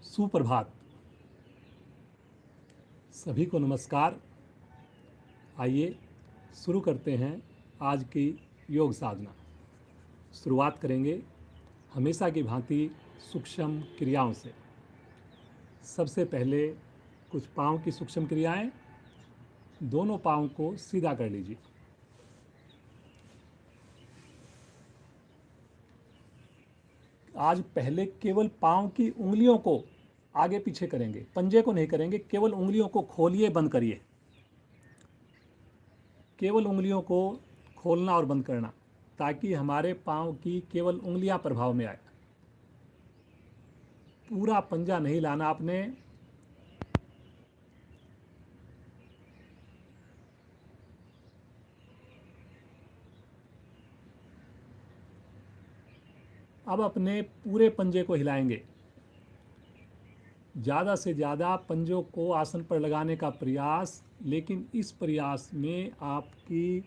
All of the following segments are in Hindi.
सुप्रभात। सभी को नमस्कार। आइए शुरू करते हैं आज की योग साधना। शुरुआत करेंगे हमेशा की भांति सूक्ष्म क्रियाओं से। सबसे पहले कुछ पाँव की सूक्ष्म क्रियाएं। दोनों पाँव को सीधा कर लीजिए। आज पहले केवल पाँव की उंगलियों को आगे पीछे करेंगे, पंजे को नहीं करेंगे। केवल उंगलियों को खोलिए, बंद करिए। केवल उंगलियों को खोलना और बंद करना, ताकि हमारे पाँव की केवल उंगलियां प्रभाव में आए। पूरा पंजा नहीं लाना आपने। अब अपने पूरे पंजे को हिलाएंगे। ज़्यादा से ज़्यादा पंजों को आसन पर लगाने का प्रयास, लेकिन इस प्रयास में आपकी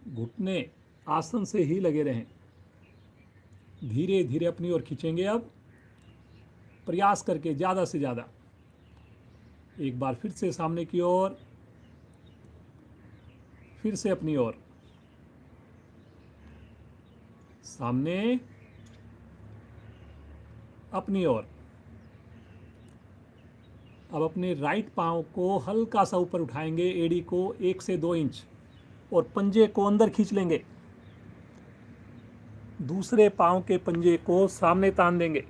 घुटने आसन से ही लगे रहें। धीरे धीरे अपनी ओर खींचेंगे। अब प्रयास करके ज़्यादा से ज़्यादा। एक बार फिर से सामने की ओर, फिर से अपनी ओर, सामने, अपनी ओर। अब अपने राइट पाँव को हल्का सा ऊपर उठाएंगे, एड़ी को 1 से 2 इंच, और पंजे को अंदर खींच लेंगे। दूसरे पाँव के पंजे को सामने तान देंगे।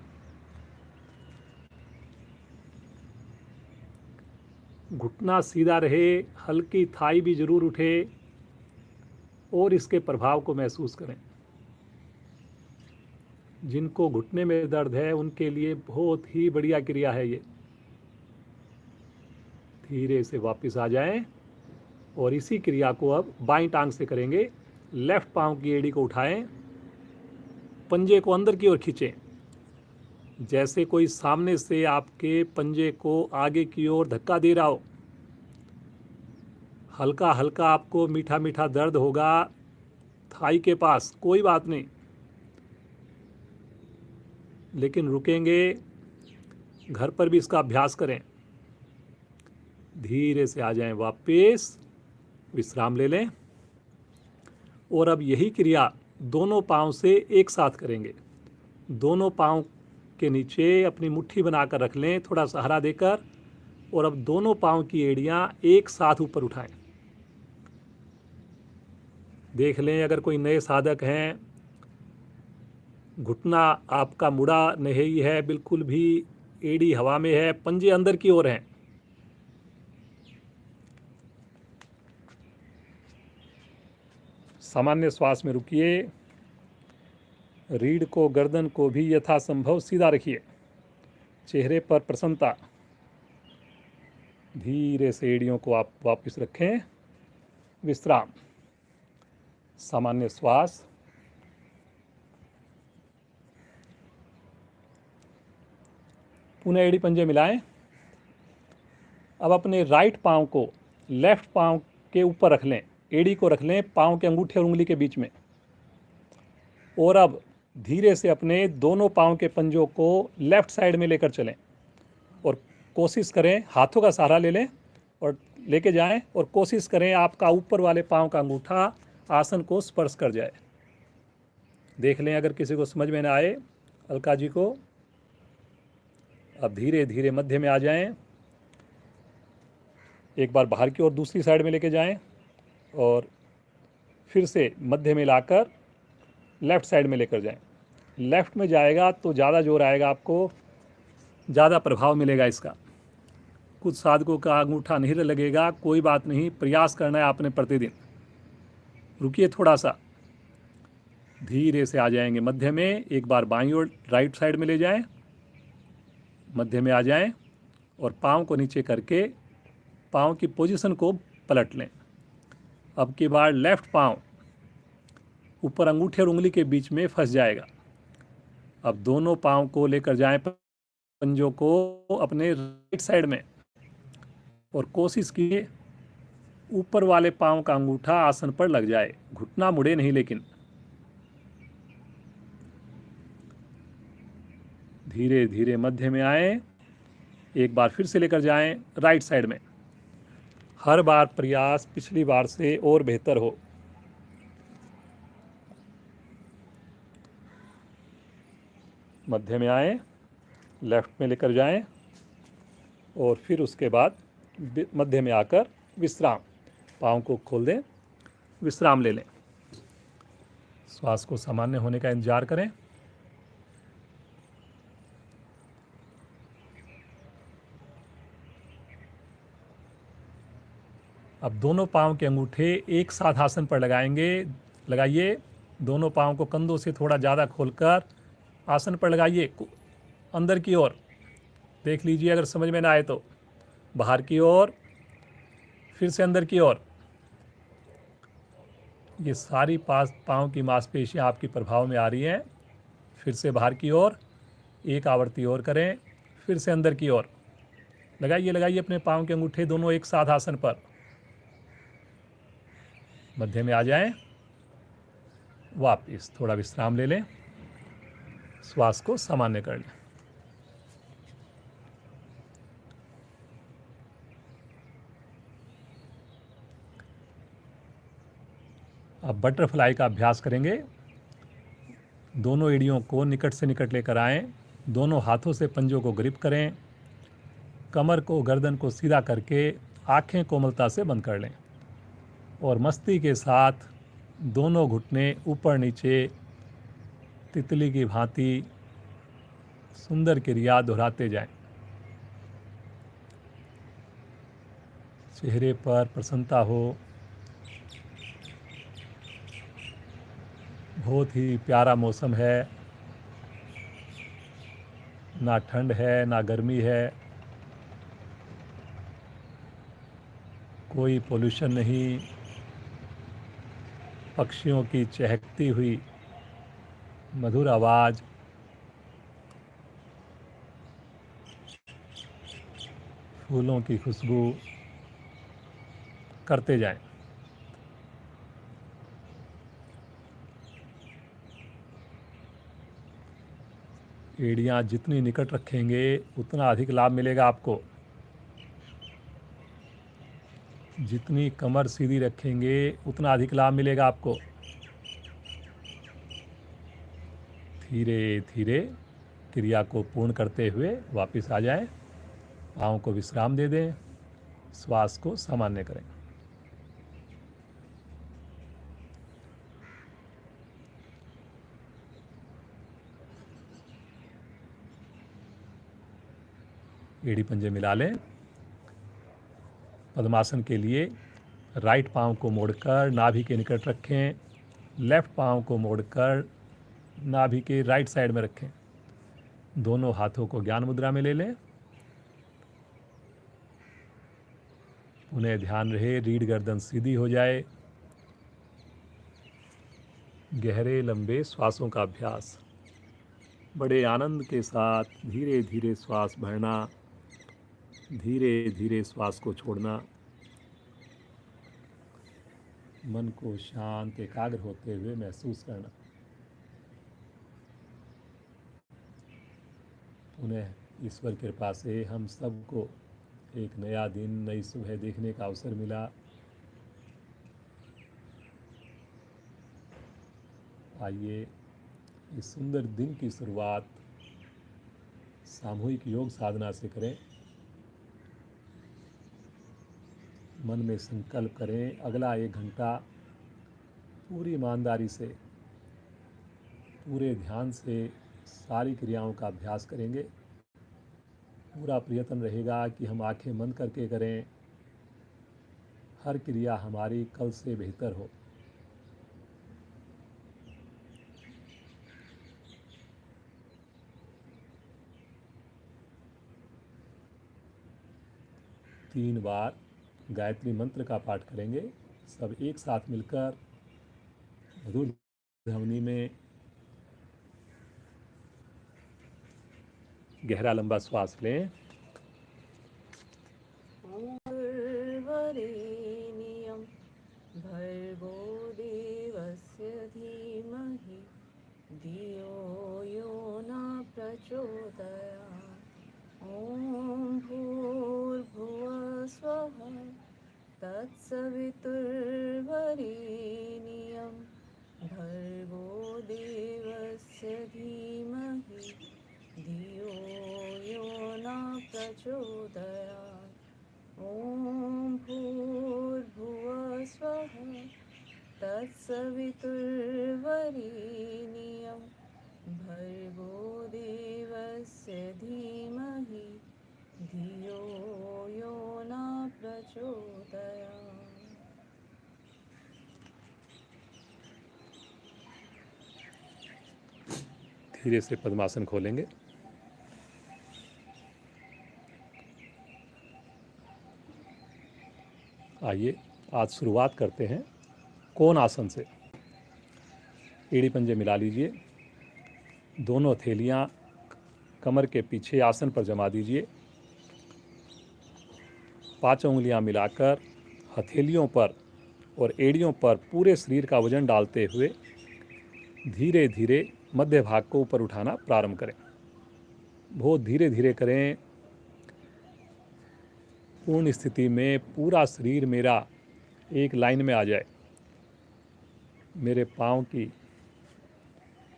घुटना सीधा रहे, हल्की थाई भी जरूर उठे, और इसके प्रभाव को महसूस करें। जिनको घुटने में दर्द है उनके लिए बहुत ही बढ़िया क्रिया है ये। धीरे से वापस आ जाएं, और इसी क्रिया को अब बाईं टांग से करेंगे। लेफ्ट पाँव की एड़ी को उठाएं, पंजे को अंदर की ओर खींचें, जैसे कोई सामने से आपके पंजे को आगे की ओर धक्का दे रहा हो। हल्का हल्का आपको मीठा मीठा दर्द होगा थाई के पास, कोई बात नहीं, लेकिन रुकेंगे। घर पर भी इसका अभ्यास करें। धीरे से आ जाएं वापस, विश्राम ले लें, और अब यही क्रिया दोनों पाँव से एक साथ करेंगे। दोनों पाँव के नीचे अपनी मुट्ठी बनाकर रख लें, थोड़ा सहारा देकर, और अब दोनों पाँव की एड़ियाँ एक साथ ऊपर उठाएं। देख लें, अगर कोई नए साधक हैं, घुटना आपका मुड़ा नहीं है बिल्कुल भी, एड़ी हवा में है, पंजे अंदर की ओर हैं। सामान्य श्वास में रुकिए। रीढ़ को, गर्दन को भी यथासंभव सीधा रखिए। चेहरे पर प्रसन्नता। धीरे से एड़ियों को आप वापस रखें। विश्राम। सामान्य श्वास। पुनः एड़ी पंजे मिलाएं। अब अपने राइट पाँव को लेफ्ट पाँव के ऊपर रख लें, एड़ी को रख लें पाँव के अंगूठे और उंगली के बीच में, और अब धीरे से अपने दोनों पाँव के पंजों को लेफ्ट साइड में लेकर चलें, और कोशिश करें, हाथों का सहारा ले लें और लेके जाएं, और कोशिश करें आपका ऊपर वाले पाँव का अंगूठा आसन को स्पर्श कर जाए। देख लें, अगर किसी को समझ में ना आए, अलका जी को। अब धीरे धीरे मध्य में आ जाएं। एक बार बाहर की ओर दूसरी साइड में लेके जाएं, और फिर से मध्य में लाकर लेफ़्ट साइड में लेकर जाएं। लेफ़्ट में जाएगा तो ज़्यादा जोर आएगा, आपको ज़्यादा प्रभाव मिलेगा इसका। कुछ साधकों का अंगूठा नहीं लगेगा, कोई बात नहीं, प्रयास करना है आपने प्रतिदिन। रुकिए थोड़ा सा। धीरे से आ जाएंगे मध्य में। एक बार बाईं ओर राइट साइड में ले जाएं, मध्य में आ जाएं, और पाँव को नीचे करके पाँव की पोजीशन को पलट लें। अब की बार लेफ्ट पाँव ऊपर अंगूठे और उंगली के बीच में फंस जाएगा। अब दोनों पाँव को लेकर जाएं, पंजों को अपने राइट साइड में, और कोशिश कीजिए ऊपर वाले पाँव का अंगूठा आसन पर लग जाए, घुटना मुड़े नहीं। लेकिन धीरे धीरे मध्य में आए, एक बार फिर से लेकर जाएं राइट साइड में। हर बार प्रयास पिछली बार से और बेहतर हो। मध्य में आएं, लेफ्ट में लेकर जाएं और फिर उसके बाद मध्य में आकर विश्राम। पाँव को खोल दें, विश्राम ले लें। श्वास को सामान्य होने का इंतजार करें। अब दोनों पाँव के अंगूठे एक साथ आसन पर लगाइए। दोनों पाँव को कंधों से थोड़ा ज़्यादा खोलकर आसन पर लगाइए, अंदर की ओर। देख लीजिए अगर समझ में ना आए तो बाहर की ओर, फिर से अंदर की ओर। ये सारी पाँव की मांसपेशियाँ आपकी प्रभाव में आ रही हैं। फिर से बाहर की ओर, एक आवृत्ति और करें, फिर से अंदर की ओर। लगाइए अपने पाँव के अंगूठे दोनों एक साथ आसन पर। मध्य में आ जाएं, वापिस थोड़ा विश्राम ले लें, श्वास को सामान्य कर लें। अब बटरफ्लाई का अभ्यास करेंगे। दोनों एड़ियों को निकट से निकट लेकर आएं, दोनों हाथों से पंजों को ग्रिप करें, कमर को, गर्दन को सीधा करके आंखें कोमलता से बंद कर लें और मस्ती के साथ दोनों घुटने ऊपर नीचे तितली की भांति सुंदर क्रिया दोहराते जाएं। चेहरे पर प्रसन्नता हो। बहुत ही प्यारा मौसम है, ना ठंड है ना गर्मी है, कोई पोल्यूशन नहीं, पक्षियों की चहकती हुई मधुर आवाज़, फूलों की खुशबू करते जाएं। एड़ियाँ जितनी निकट रखेंगे उतना अधिक लाभ मिलेगा आपको। जितनी कमर सीधी रखेंगे उतना अधिक लाभ मिलेगा आपको। धीरे धीरे क्रिया को पूर्ण करते हुए वापस आ जाएं, पाँव को विश्राम दे दें, श्वास को सामान्य करें। एड़ी पंजे मिला लें। पद्मासन के लिए राइट पाँव को मोड़कर नाभि के निकट रखें, लेफ्ट पाँव को मोड़कर नाभि के राइट साइड में रखें। दोनों हाथों को ज्ञान मुद्रा में ले लें। उन्हें ध्यान रहे रीढ़ गर्दन सीधी हो जाए। गहरे लंबे श्वासों का अभ्यास। बड़े आनंद के साथ धीरे धीरे श्वास भरना, धीरे धीरे श्वास को छोड़ना। मन को शांत एकाग्र होते हुए महसूस करना। उन्हें ईश्वर कृपा से हम सबको एक नया दिन, नई सुबह देखने का अवसर मिला। आइए इस सुंदर दिन की शुरुआत सामूहिक योग साधना से करें। मन में संकल्प करें, अगला 1 घंटा पूरी ईमानदारी से, पूरे ध्यान से सारी क्रियाओं का अभ्यास करेंगे। पूरा प्रयत्न रहेगा कि हम आंखें बंद करके करें, हर क्रिया हमारी कल से बेहतर हो। तीन बार गायत्री मंत्र का पाठ करेंगे, सब एक साथ मिलकर मधुर ध्वनि में। गहरा लंबा श्वास लें। वरेण्यं भर्गो देवस्य धीमहि धियो यो न प्रचोदयात्। ॐ तत्सवितुर्वरेण्यं भर्गो देवस्य धीमहि धियो यो न प्रचोदयात्। ॐ भूर्भुवः स्वः तत्सवितुर्वरेण्यं भर्गो देवस्य धीमहि धियो यो न प्रचोदयात्। धीरे से पद्मासन खोलेंगे। आइए आज शुरुआत करते हैं कोण आसन से। एड़ी पंजे मिला लीजिए, दोनों हथेलियां कमर के पीछे आसन पर जमा दीजिए। पांचों उंगलियां मिलाकर हथेलियों पर और एड़ियों पर पूरे शरीर का वजन डालते हुए धीरे धीरे मध्य भाग को ऊपर उठाना प्रारंभ करें। बहुत धीरे धीरे करें। पूर्ण स्थिति में पूरा शरीर मेरा एक लाइन में आ जाए। मेरे पाँव की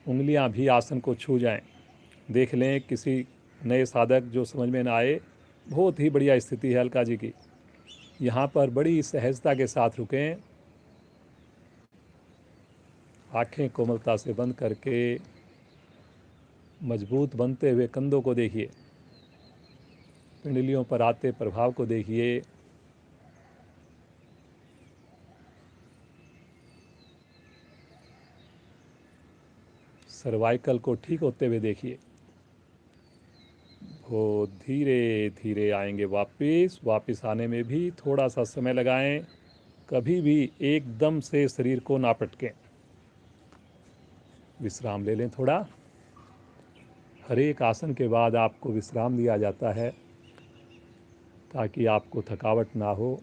उंगलियां भी आसन को छू जाएं। देख लें किसी नए साधक जो समझ में ना आए, बहुत ही बढ़िया स्थिति है अलका जी की। यहाँ पर बड़ी सहजता के साथ रुकें। आंखें कोमलता से बंद करके मजबूत बनते हुए कंधों को देखिए, पिंडलियों पर आते प्रभाव को देखिए। सर्वाइकल को ठीक होते हुए देखिए। वो धीरे धीरे आएंगे वापस आने में भी थोड़ा सा समय लगाएं। कभी भी एकदम से शरीर को ना पटकें। विश्राम ले लें थोड़ा। हर एक आसन के बाद आपको विश्राम दिया जाता है ताकि आपको थकावट ना हो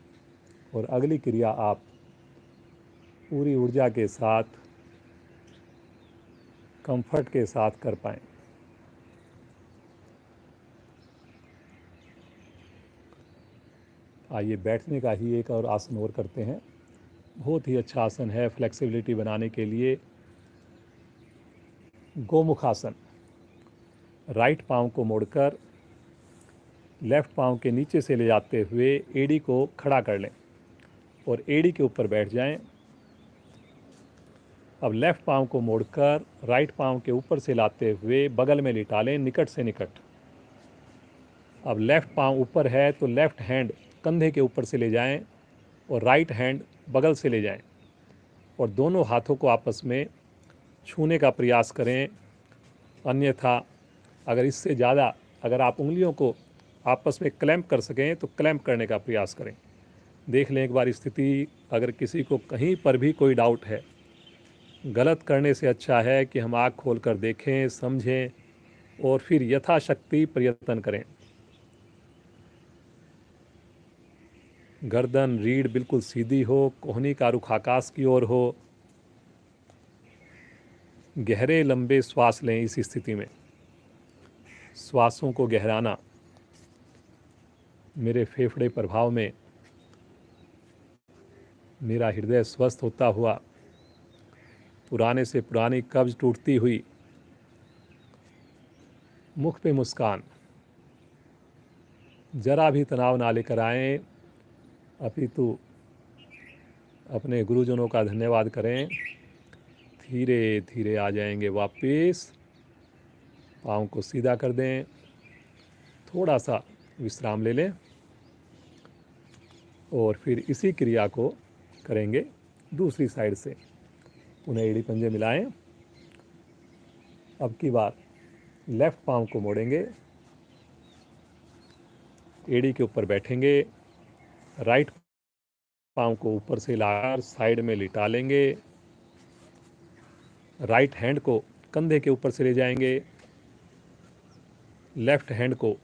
और अगली क्रिया आप पूरी ऊर्जा के साथ, कंफर्ट के साथ कर पाएं। आइए बैठने का ही एक और आसन और करते हैं। बहुत ही अच्छा आसन है फ्लेक्सिबिलिटी बनाने के लिए। गोमुख आसन। राइट पाँव को मोड़कर लेफ्ट पाँव के नीचे से ले जाते हुए एड़ी को खड़ा कर लें और एड़ी के ऊपर बैठ जाएं। अब लेफ्ट पाँव को मोड़कर राइट पाँव के ऊपर से लाते हुए बगल में लिटा लें, निकट से निकट। अब लेफ्ट पाँव ऊपर है तो लेफ्ट हैंड कंधे के ऊपर से ले जाएं और राइट हैंड बगल से ले जाएं और दोनों हाथों को आपस में छूने का प्रयास करें। अन्यथा अगर इससे ज़्यादा अगर आप उंगलियों को आपस में क्लैंप कर सकें तो क्लैंप करने का प्रयास करें। देख लें एक बार स्थिति। अगर किसी को कहीं पर भी कोई डाउट है, गलत करने से अच्छा है कि हम आँख खोल कर देखें, समझें और फिर यथाशक्ति प्रयत्न करें। गर्दन रीढ़ बिल्कुल सीधी हो, कोहनी का रुख आकाश की ओर हो। गहरे लंबे श्वास लें। इस स्थिति में श्वासों को गहराना मेरे फेफड़े प्रभाव में मेरा हृदय स्वस्थ होता हुआ, पुराने से पुरानी कब्ज टूटती हुई, मुख पे मुस्कान, जरा भी तनाव ना लेकर आएं, अपितु अपने गुरुजनों का धन्यवाद करें। धीरे धीरे आ जाएंगे वापस। पाँव को सीधा कर दें। थोड़ा सा विश्राम ले लें और फिर इसी क्रिया को करेंगे दूसरी साइड से। उन्हें एड़ी पंजे मिलाएं। अब की बार लेफ्ट पाँव को मोड़ेंगे, एड़ी के ऊपर बैठेंगे, राइट पाँव को ऊपर से लाकर साइड में लिटा लेंगे। राइट हैंड को कंधे के ऊपर से ले जाएंगे, लेफ्ट हैंड को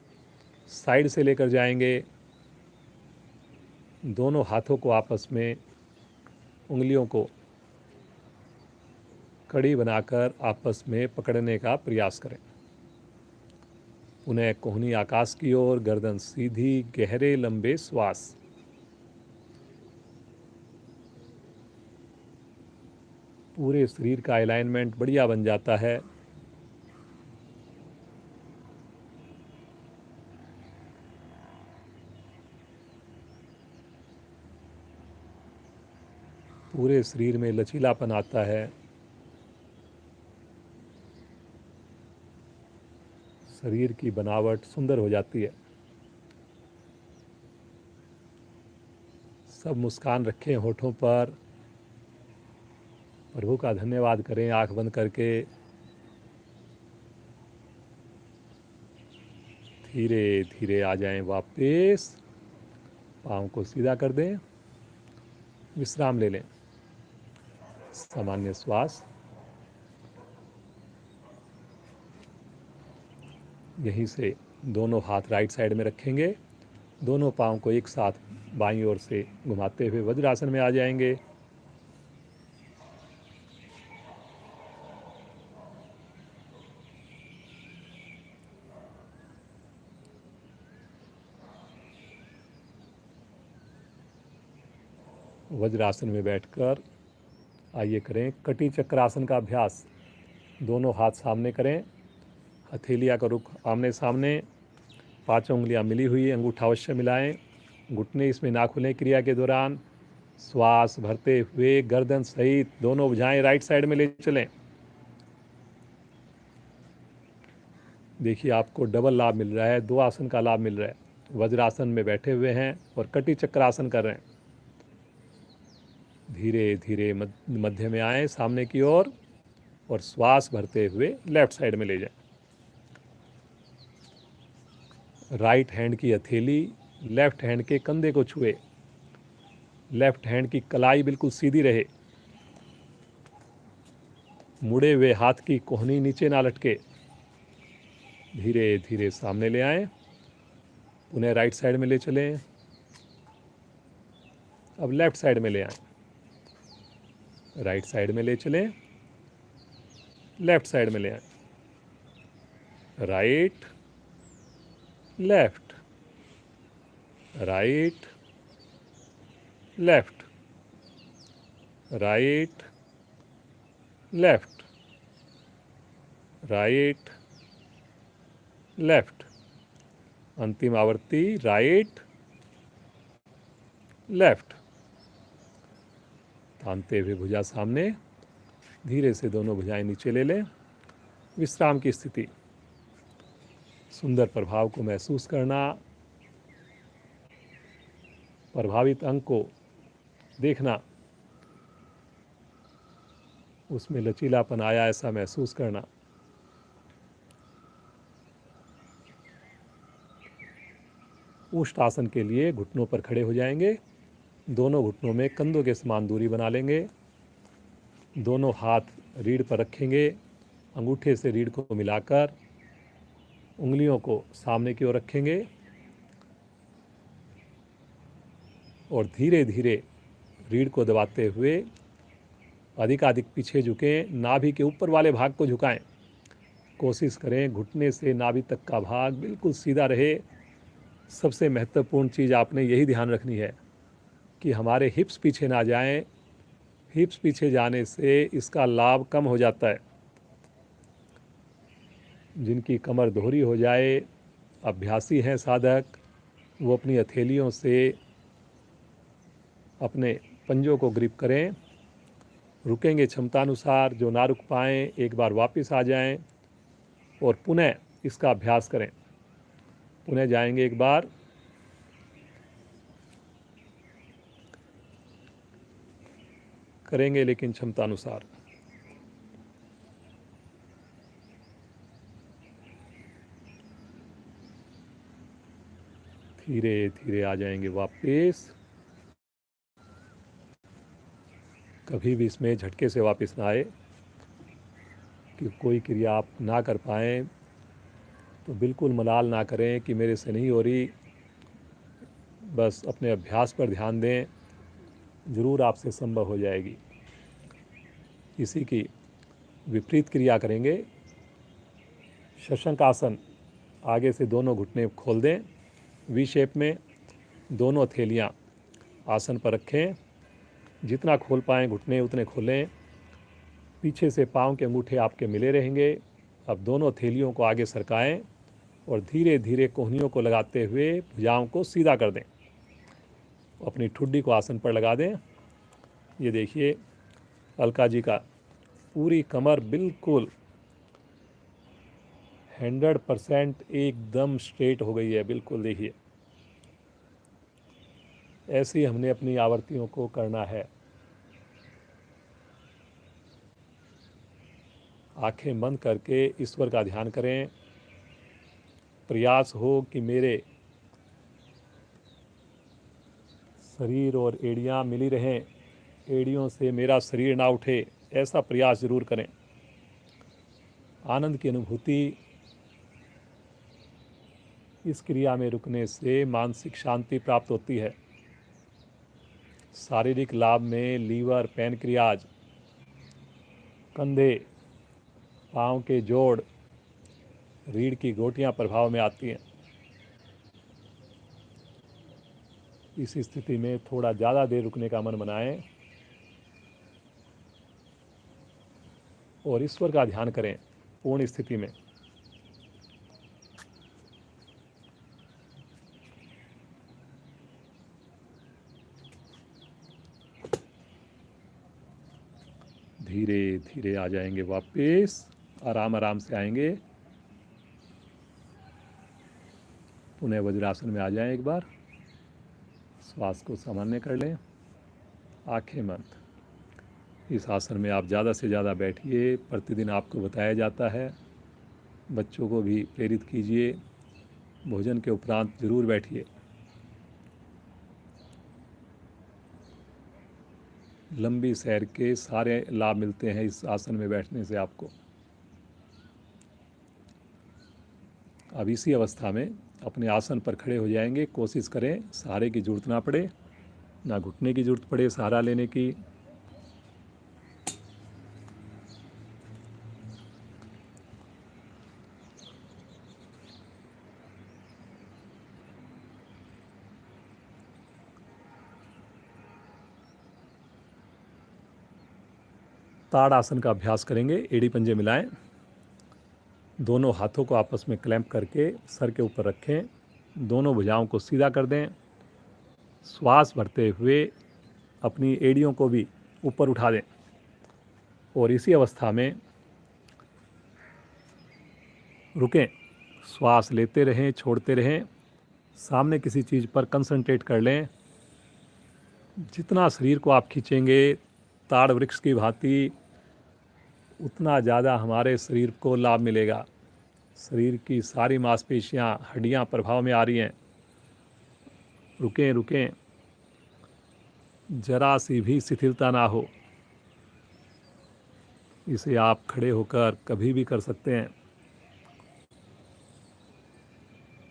साइड से लेकर जाएंगे। दोनों हाथों को आपस में उंगलियों को कड़ी बनाकर आपस में पकड़ने का प्रयास करें। उन्हें कोहनी आकाश की ओर, गर्दन सीधी, गहरे लंबे श्वास। पूरे शरीर का अलाइनमेंट बढ़िया बन जाता है। पूरे शरीर में लचीलापन आता है। शरीर की बनावट सुंदर हो जाती है। सब मुस्कान रखें होठों पर। प्रभु का धन्यवाद करें आंख बंद करके। धीरे धीरे आ जाएं वापस। पाँव को सीधा कर दें। विश्राम ले लें। सामान्य श्वास। यहीं से दोनों हाथ राइट साइड में रखेंगे। दोनों पाँव को एक साथ बाईं ओर से घुमाते हुए वज्रासन में आ जाएंगे। वज्रासन में बैठकर आइए करें कटी चक्रासन का अभ्यास। दोनों हाथ सामने करें। हथेलियाँ का रुख आमने सामने। पांचों उंगलियां मिली हुई, अंगूठा अवश्य मिलाएं। घुटने इसमें ना खुलें क्रिया के दौरान। श्वास भरते हुए गर्दन सहित दोनों भुजाएं राइट साइड में ले चलें। देखिए आपको डबल लाभ मिल रहा है, दो आसन का लाभ मिल रहा है। वज्रासन में बैठे हुए हैं और कटी चक्रासन कर रहे हैं। धीरे धीरे मध्य में आए सामने की ओर और श्वास भरते हुए लेफ्ट साइड में ले जाएं। राइट हैंड की हथेली लेफ्ट हैंड के कंधे को छुए। लेफ्ट हैंड की कलाई बिल्कुल सीधी रहे। मुड़े हुए हाथ की कोहनी नीचे ना लटके। धीरे धीरे सामने ले आएं। पुनः राइट साइड में ले चलें। अब लेफ्ट साइड में ले आएं। राइट साइड में ले चलें। लेफ्ट साइड में ले आएं। Right left, right left, right left, right left. अंतिम आवृत्ति राइट लेफ्ट। तानते हुए भुजा सामने। धीरे से दोनों भुजाएं नीचे ले लें। विश्राम की स्थिति। सुंदर प्रभाव को महसूस करना। प्रभावित अंग को देखना। उसमें लचीलापन आया ऐसा महसूस करना। उष्ट आसन के लिए घुटनों पर खड़े हो जाएंगे। दोनों घुटनों में कंधों के समान दूरी बना लेंगे। दोनों हाथ रीढ़ पर रखेंगे। अंगूठे से रीढ़ को मिलाकर उंगलियों को सामने की ओर रखेंगे और धीरे धीरे रीढ़ को दबाते हुए अधिकाधिक पीछे झुकें। नाभि के ऊपर वाले भाग को झुकाएं। कोशिश करें घुटने से नाभि तक का भाग बिल्कुल सीधा रहे। सबसे महत्वपूर्ण चीज़ आपने यही ध्यान रखनी है कि हमारे हिप्स पीछे ना जाएं। हिप्स पीछे जाने से इसका लाभ कम हो जाता है। जिनकी कमर दोहरी हो जाए, अभ्यासी हैं साधक, वो अपनी हथेलियों से अपने पंजों को ग्रिप करें। रुकेंगे क्षमतानुसार। जो ना रुक पाएँ एक बार वापस आ जाएं और पुनः इसका अभ्यास करें। पुनः जाएंगे एक बार। करेंगे लेकिन क्षमतानुसार। धीरे धीरे आ जाएंगे वापस। कभी भी इसमें झटके से वापस ना आए कि कोई क्रिया आप ना कर पाएँ तो बिल्कुल मलाल ना करें कि मेरे से नहीं हो रही। बस अपने अभ्यास पर ध्यान दें, ज़रूर आपसे संभव हो जाएगी। इसी की विपरीत क्रिया करेंगे। शशंक आसन। आगे से दोनों घुटने खोल दें वी शेप में। दोनों हथेलियाँ आसन पर रखें। जितना खोल पाएँ घुटने उतने खोलें। पीछे से पाँव के अंगूठे आपके मिले रहेंगे। अब दोनों हथेलियों को आगे सरकाएं और धीरे धीरे कोहनियों को लगाते हुए भुजाओं को सीधा कर दें। अपनी ठुड्डी को आसन पर लगा दें। ये देखिए अलका जी का पूरी कमर बिल्कुल 100% एकदम स्ट्रेट हो गई है, बिल्कुल। देखिए ऐसे ही हमने अपनी आवृत्तियों को करना है। आंखें बंद करके ईश्वर का ध्यान करें। प्रयास हो कि मेरे शरीर और एड़ियाँ मिली रहें, एड़ियों से मेरा शरीर ना उठे, ऐसा प्रयास जरूर करें। आनंद की अनुभूति इस क्रिया में रुकने से मानसिक शांति प्राप्त होती है। शारीरिक लाभ में लीवर, पैनक्रियाज, कंधे, पाँव के जोड़, रीढ़ की गोटियां प्रभाव में आती हैं। इस स्थिति में थोड़ा ज़्यादा देर रुकने का मन बनाएं और ईश्वर का ध्यान करें पूर्ण स्थिति में। धीरे धीरे आ जाएंगे वापस, आराम आराम से आएंगे। पुनः वज्रासन में आ जाएं। एक बार श्वास को सामान्य कर लें, आंखें बंद। इस आसन में आप ज़्यादा से ज़्यादा बैठिए। प्रतिदिन आपको बताया जाता है, बच्चों को भी प्रेरित कीजिए। भोजन के उपरांत ज़रूर बैठिए। लंबी सैर के सारे लाभ मिलते हैं इस आसन में बैठने से आपको। अब इसी अवस्था में अपने आसन पर खड़े हो जाएंगे। कोशिश करें सहारे की जरूरत ना पड़े, ना घुटने की जरूरत पड़े सहारा लेने की। ताड़ आसन का अभ्यास करेंगे। एड़ी पंजे मिलाएं, दोनों हाथों को आपस में क्लैंप करके सर के ऊपर रखें, दोनों भुजाओं को सीधा कर दें। श्वास भरते हुए अपनी एड़ियों को भी ऊपर उठा दें और इसी अवस्था में रुकें। श्वास लेते रहें, छोड़ते रहें। सामने किसी चीज़ पर कंसंट्रेट कर लें। जितना शरीर को आप खींचेंगे ताड़ वृक्ष की भांति, उतना ज़्यादा हमारे शरीर को लाभ मिलेगा। शरीर की सारी मांसपेशियां, हड्डियां प्रभाव में आ रही हैं। रुकें रुकें, जरा सी भी शिथिलता ना हो। इसे आप खड़े होकर कभी भी कर सकते हैं।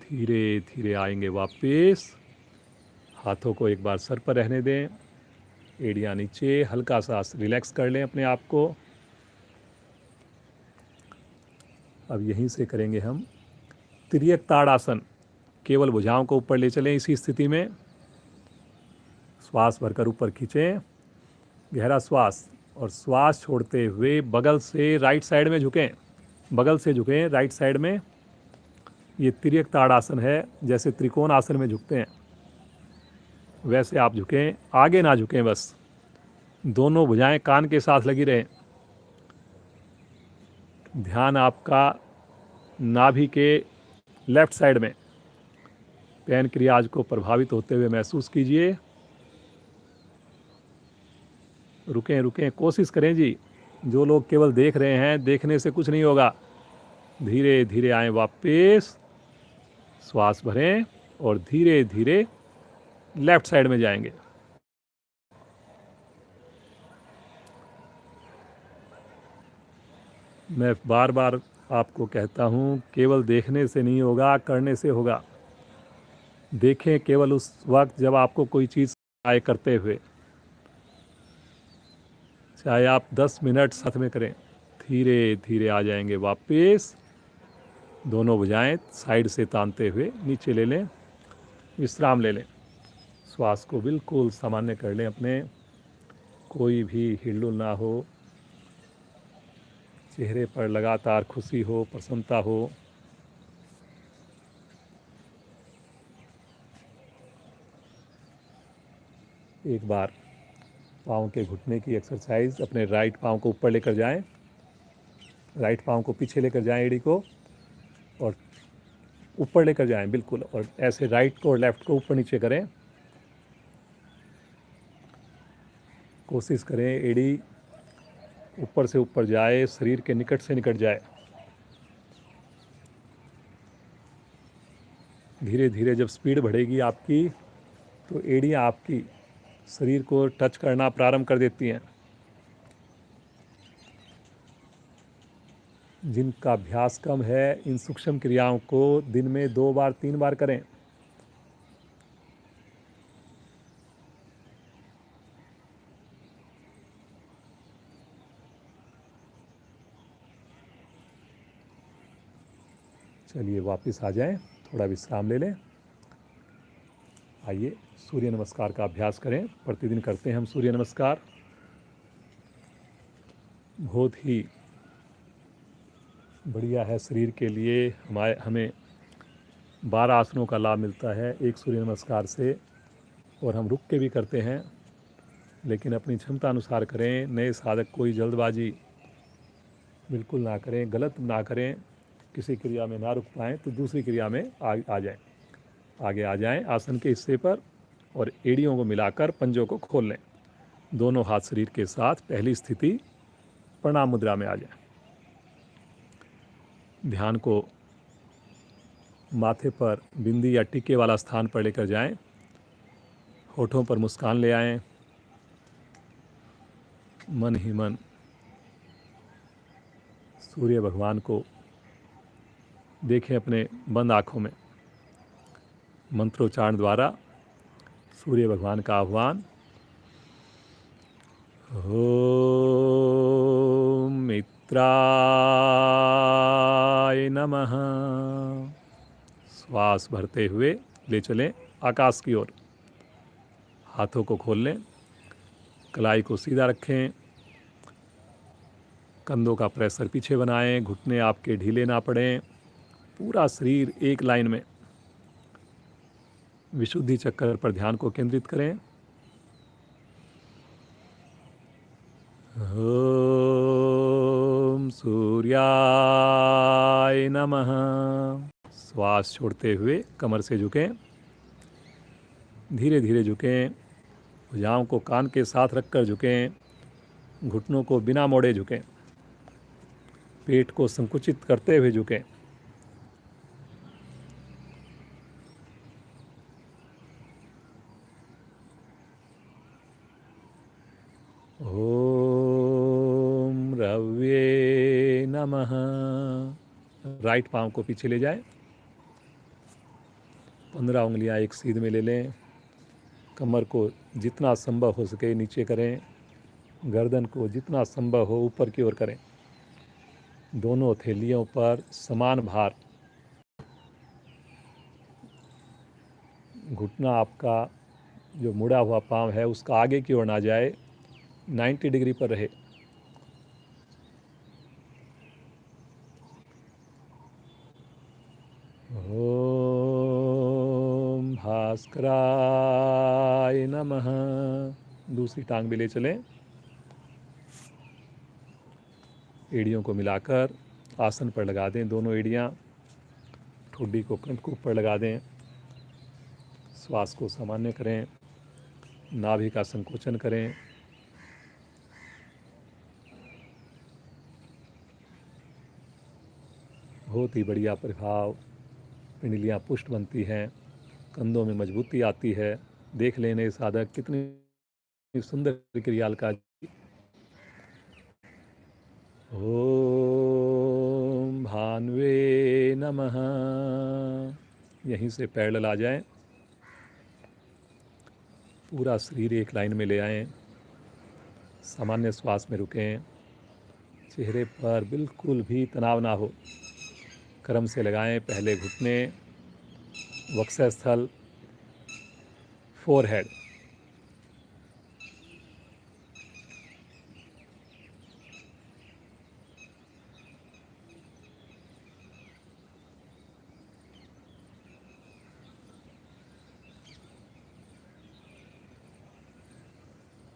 धीरे धीरे आएंगे वापस। हाथों को एक बार सर पर रहने दें, एड़ियाँ नीचे, हल्का सा रिलैक्स कर लें अपने आप को। अब यहीं से करेंगे हम तिर्यक ताड़ासन। केवल भुजाओं को ऊपर ले चलें। इसी स्थिति में श्वास भरकर ऊपर खींचें, गहरा श्वास, और श्वास छोड़ते हुए बगल से राइट साइड में झुकें। बगल से झुकें राइट साइड में। ये तिर्यक ताड़ासन है। जैसे त्रिकोण आसन में झुकते हैं वैसे आप झुकें, आगे ना झुकें। बस दोनों भुजाएं कान के साथ लगी रहें। ध्यान आपका नाभि के लेफ्ट साइड में पैनक्रियाज को प्रभावित होते हुए महसूस कीजिए। रुकें रुकें, कोशिश करें जी। जो लोग केवल देख रहे हैं, देखने से कुछ नहीं होगा। धीरे धीरे आएं वापस, श्वास भरें और धीरे धीरे लेफ्ट साइड में जाएंगे। मैं बार बार आपको कहता हूँ, केवल देखने से नहीं होगा, करने से होगा। देखें केवल उस वक्त जब आपको कोई चीज़ आए करते हुए, चाहे आप 10 मिनट साथ में करें। धीरे धीरे आ जाएंगे वापस। दोनों भुजाएं साइड से तानते हुए नीचे ले लें, विश्राम ले लें। श्वास को बिल्कुल सामान्य कर लें अपने, कोई भी हिलडुल ना हो। चेहरे पर लगातार खुशी हो, प्रसन्नता हो। एक बार पाँव के घुटने की एक्सरसाइज, अपने राइट पाँव को ऊपर लेकर जाएं, राइट पाँव को पीछे लेकर जाएं एड़ी को, और ऊपर लेकर जाएं बिल्कुल, और ऐसे राइट को और लेफ्ट को ऊपर नीचे करें। कोशिश करें एड़ी ऊपर से ऊपर जाए, शरीर के निकट से निकट जाए। धीरे धीरे जब स्पीड बढ़ेगी आपकी, तो एड़ियाँ आपकी शरीर को टच करना प्रारंभ कर देती हैं। जिनका अभ्यास कम है, इन सूक्ष्म क्रियाओं को दिन में 2 बार 3 बार करें। चलिए वापस आ जाएं, थोड़ा विश्राम ले लें। आइए सूर्य नमस्कार का अभ्यास करें। प्रतिदिन करते हैं हम सूर्य नमस्कार। बहुत ही बढ़िया है शरीर के लिए। हमें 12 आसनों का लाभ मिलता है एक सूर्य नमस्कार से, और हम रुक के भी करते हैं, लेकिन अपनी क्षमता अनुसार करें। नए साधक कोई जल्दबाजी बिल्कुल ना करें, गलत ना करें। किसी क्रिया में ना रुक पाएँ तो दूसरी क्रिया में आ जाएं, आगे आ जाएं आसन के हिस्से पर, और एड़ियों को मिलाकर पंजों को खोल लें। दोनों हाथ शरीर के साथ पहली स्थिति प्रणाम मुद्रा में आ जाएं। ध्यान को माथे पर बिंदी या टीके वाला स्थान पर लेकर जाएं। होठों पर मुस्कान ले आएं। मन ही मन सूर्य भगवान को देखें अपने बंद आँखों में। मंत्रोच्चारण द्वारा सूर्य भगवान का आह्वान। ओम मित्राय नमः। श्वास भरते हुए ले चलें आकाश की ओर। हाथों को खोल लें, कलाई को सीधा रखें, कंधों का प्रेशर पीछे बनाएं, घुटने आपके ढीले ना पड़ें। पूरा शरीर एक लाइन में विशुद्धि चक्र पर ध्यान को केंद्रित करें। ओम सूर्याय नमः। श्वास छोड़ते हुए कमर से झुकें, धीरे धीरे झुकें। भुजाओं को कान के साथ रखकर झुकें, घुटनों को बिना मोड़े झुकें, पेट को संकुचित करते हुए झुकें। ओम रव्ये नमः। राइट पाँव को पीछे ले जाएं, 15 उंगलियां एक सीध में ले लें। कमर को जितना संभव हो सके नीचे करें, गर्दन को जितना संभव हो ऊपर की ओर करें। दोनों हथेलियों पर समान भार। घुटना आपका जो मुड़ा हुआ पाँव है उसका आगे की ओर ना जाए, 90 डिग्री पर रहे। ओम भास्कराय नमः। दूसरी टांग भी ले चलें। एड़ियों को मिलाकर आसन पर लगा दें। दोनों एड़ियाँ ठुड्डी को कंठ के ऊपर लगा दें। श्वास को सामान्य करें, नाभि का संकोचन करें। बहुत ही बढ़िया प्रभाव। पिंडलियाँ पुष्ट बनती हैं, कंधों में मजबूती आती है। देख लेने साधक कितनी सुंदर क्रियालका। ओम भान्वे नमः। यहीं से पैरेलल आ जाएं, पूरा शरीर एक लाइन में ले आएं, सामान्य श्वास में रुकें। चेहरे पर बिल्कुल भी तनाव ना हो। क्रम से लगाएं, पहले घुटने, वक्षस्थल, फोरहेड।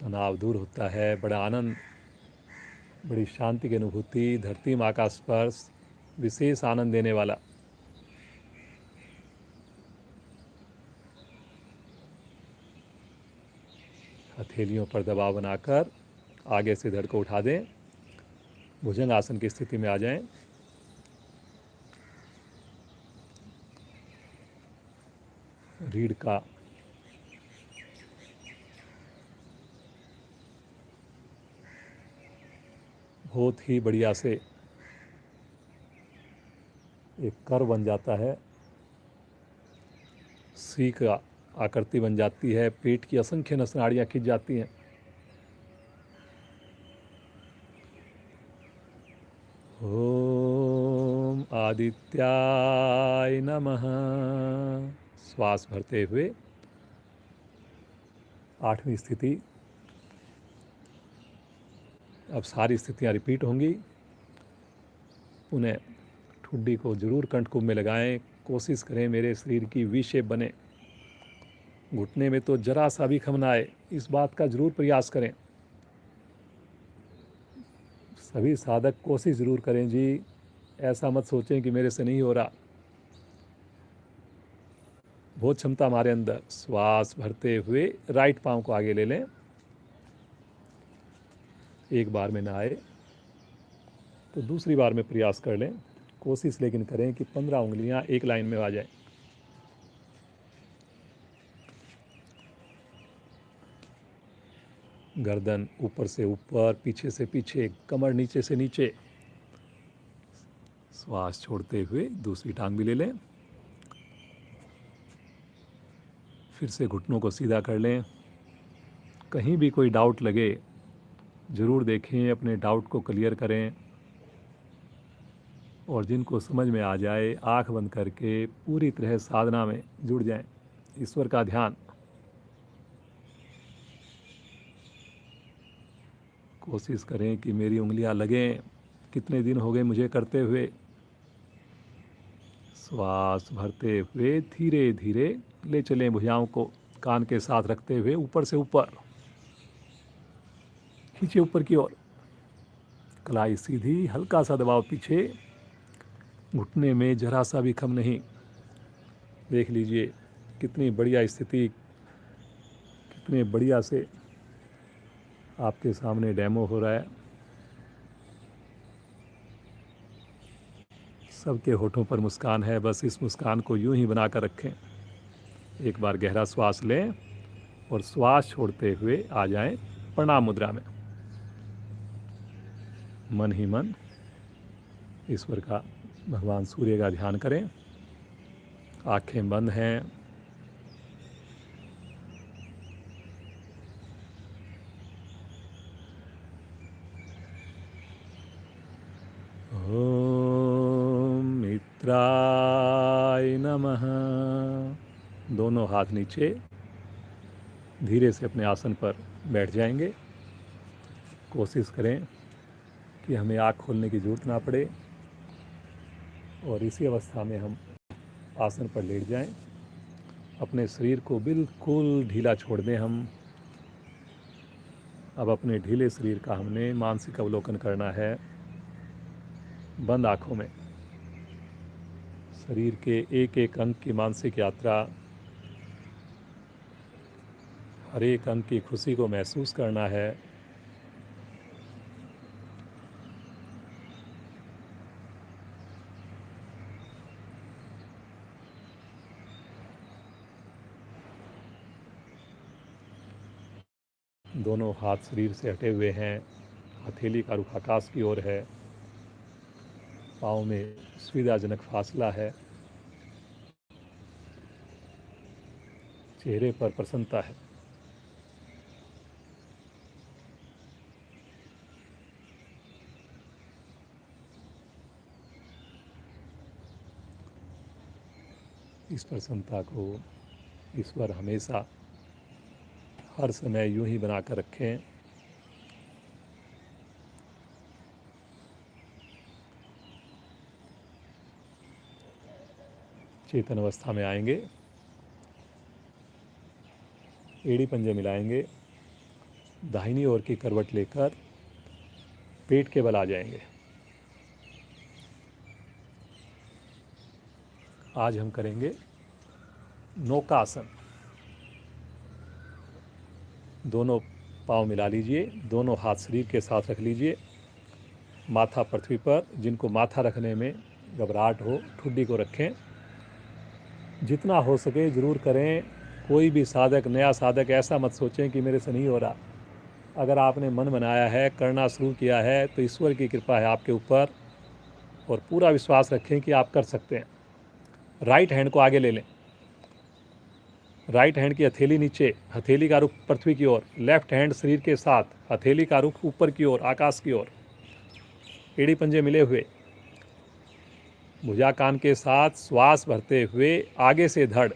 तनाव दूर होता है, बड़ा आनंद, बड़ी शांति की अनुभूति, धरती माँ का स्पर्श विशेष आनंद देने वाला। हथेलियों पर दबाव बनाकर आगे से धड़ को उठा दें, भुजंग आसन की स्थिति में आ जाएं। रीढ़ का बहुत ही बढ़िया से एक कर बन जाता है, सी का आकृति बन जाती है, पेट की असंख्य नाड़ियाँ खिंच जाती हैं। ओम आदित्याय नमः। श्वास भरते हुए 8वीं स्थिति। अब सारी स्थितियाँ रिपीट होंगी। उन्हें ठुड्डी को जरूर कंठकुंभ में लगाएं। कोशिश करें मेरे शरीर की वी शेप बने, घुटने में तो जरा सा भी खम ना आए, इस बात का जरूर प्रयास करें। सभी साधक कोशिश ज़रूर करें जी, ऐसा मत सोचें कि मेरे से नहीं हो रहा। बहुत क्षमता हमारे अंदर। श्वास भरते हुए राइट पाँव को आगे ले लें, एक बार में ना आए तो दूसरी बार में प्रयास कर लें। कोशिश लेकिन करें कि 15 उंगलियां एक लाइन में आ जाएं। गर्दन ऊपर से ऊपर, पीछे से पीछे, कमर नीचे से नीचे। श्वास छोड़ते हुए दूसरी टांग भी ले लें। फिर से घुटनों को सीधा कर लें। कहीं भी कोई डाउट लगे ज़रूर देखें, अपने डाउट को क्लियर करें। और जिनको समझ में आ जाए आंख बंद करके पूरी तरह साधना में जुड़ जाएं, ईश्वर का ध्यान। कोशिश करें कि मेरी उंगलियां लगें। कितने दिन हो गए मुझे करते हुए। श्वास भरते हुए धीरे धीरे ले चलें भुजाओं को कान के साथ रखते हुए ऊपर से ऊपर खींचे, ऊपर की ओर। कलाई सीधी, हल्का सा दबाव पीछे, घुटने में जरा सा भी खम नहीं। देख लीजिए कितनी बढ़िया स्थिति, कितने बढ़िया से आपके सामने डेमो हो रहा है। सबके होठों पर मुस्कान है, बस इस मुस्कान को यूं ही बनाकर रखें। एक बार गहरा श्वास लें और श्वास छोड़ते हुए आ जाएं प्रणाम मुद्रा में। मन ही मन ईश्वर का, भगवान सूर्य का ध्यान करें। आंखें बंद हैं। ओम मित्राय नमः। दोनों हाथ नीचे, धीरे से अपने आसन पर बैठ जाएंगे। कोशिश करें कि हमें आँख खोलने की ज़रूरत ना पड़े और इसी अवस्था में हम आसन पर लेट जाएं। अपने शरीर को बिल्कुल ढीला छोड़ दें हम। अब अपने ढीले शरीर का हमने मानसिक अवलोकन करना है। बंद आँखों में शरीर के एक एक अंग की मानसिक यात्रा, हर एक अंग की खुशी को महसूस करना है। दोनों हाथ शरीर से हटे हुए हैं, हथेली का रुख आकाश की ओर है, पाँव में सुविधाजनक फासला है, चेहरे पर प्रसन्नता है। इस प्रसन्नता को ईश्वर हमेशा हर समय यूं ही बनाकर रखें। चेतन अवस्था में आएंगे, एड़ी पंजे मिलाएंगे, दाहिनी ओर की करवट लेकर पेट के बल आ जाएंगे। आज हम करेंगे नौकासन। दोनों पाँव मिला लीजिए, दोनों हाथ शरीर के साथ रख लीजिए, माथा पृथ्वी पर। जिनको माथा रखने में घबराहट हो, ठुड्डी को रखें। जितना हो सके ज़रूर करें। कोई भी साधक, नया साधक ऐसा मत सोचें कि मेरे से नहीं हो रहा। अगर आपने मन बनाया है, करना शुरू किया है, तो ईश्वर की कृपा है आपके ऊपर, और पूरा विश्वास रखें कि आप कर सकते हैं। राइट हैंड को आगे ले लें, राइट हैंड की हथेली नीचे, हथेली का रुख पृथ्वी की ओर। लेफ्ट हैंड शरीर के साथ, हथेली का रुख ऊपर की ओर, आकाश की ओर। एड़ी पंजे मिले हुए, भुजा कान के साथ श्वास भरते हुए आगे से धड़,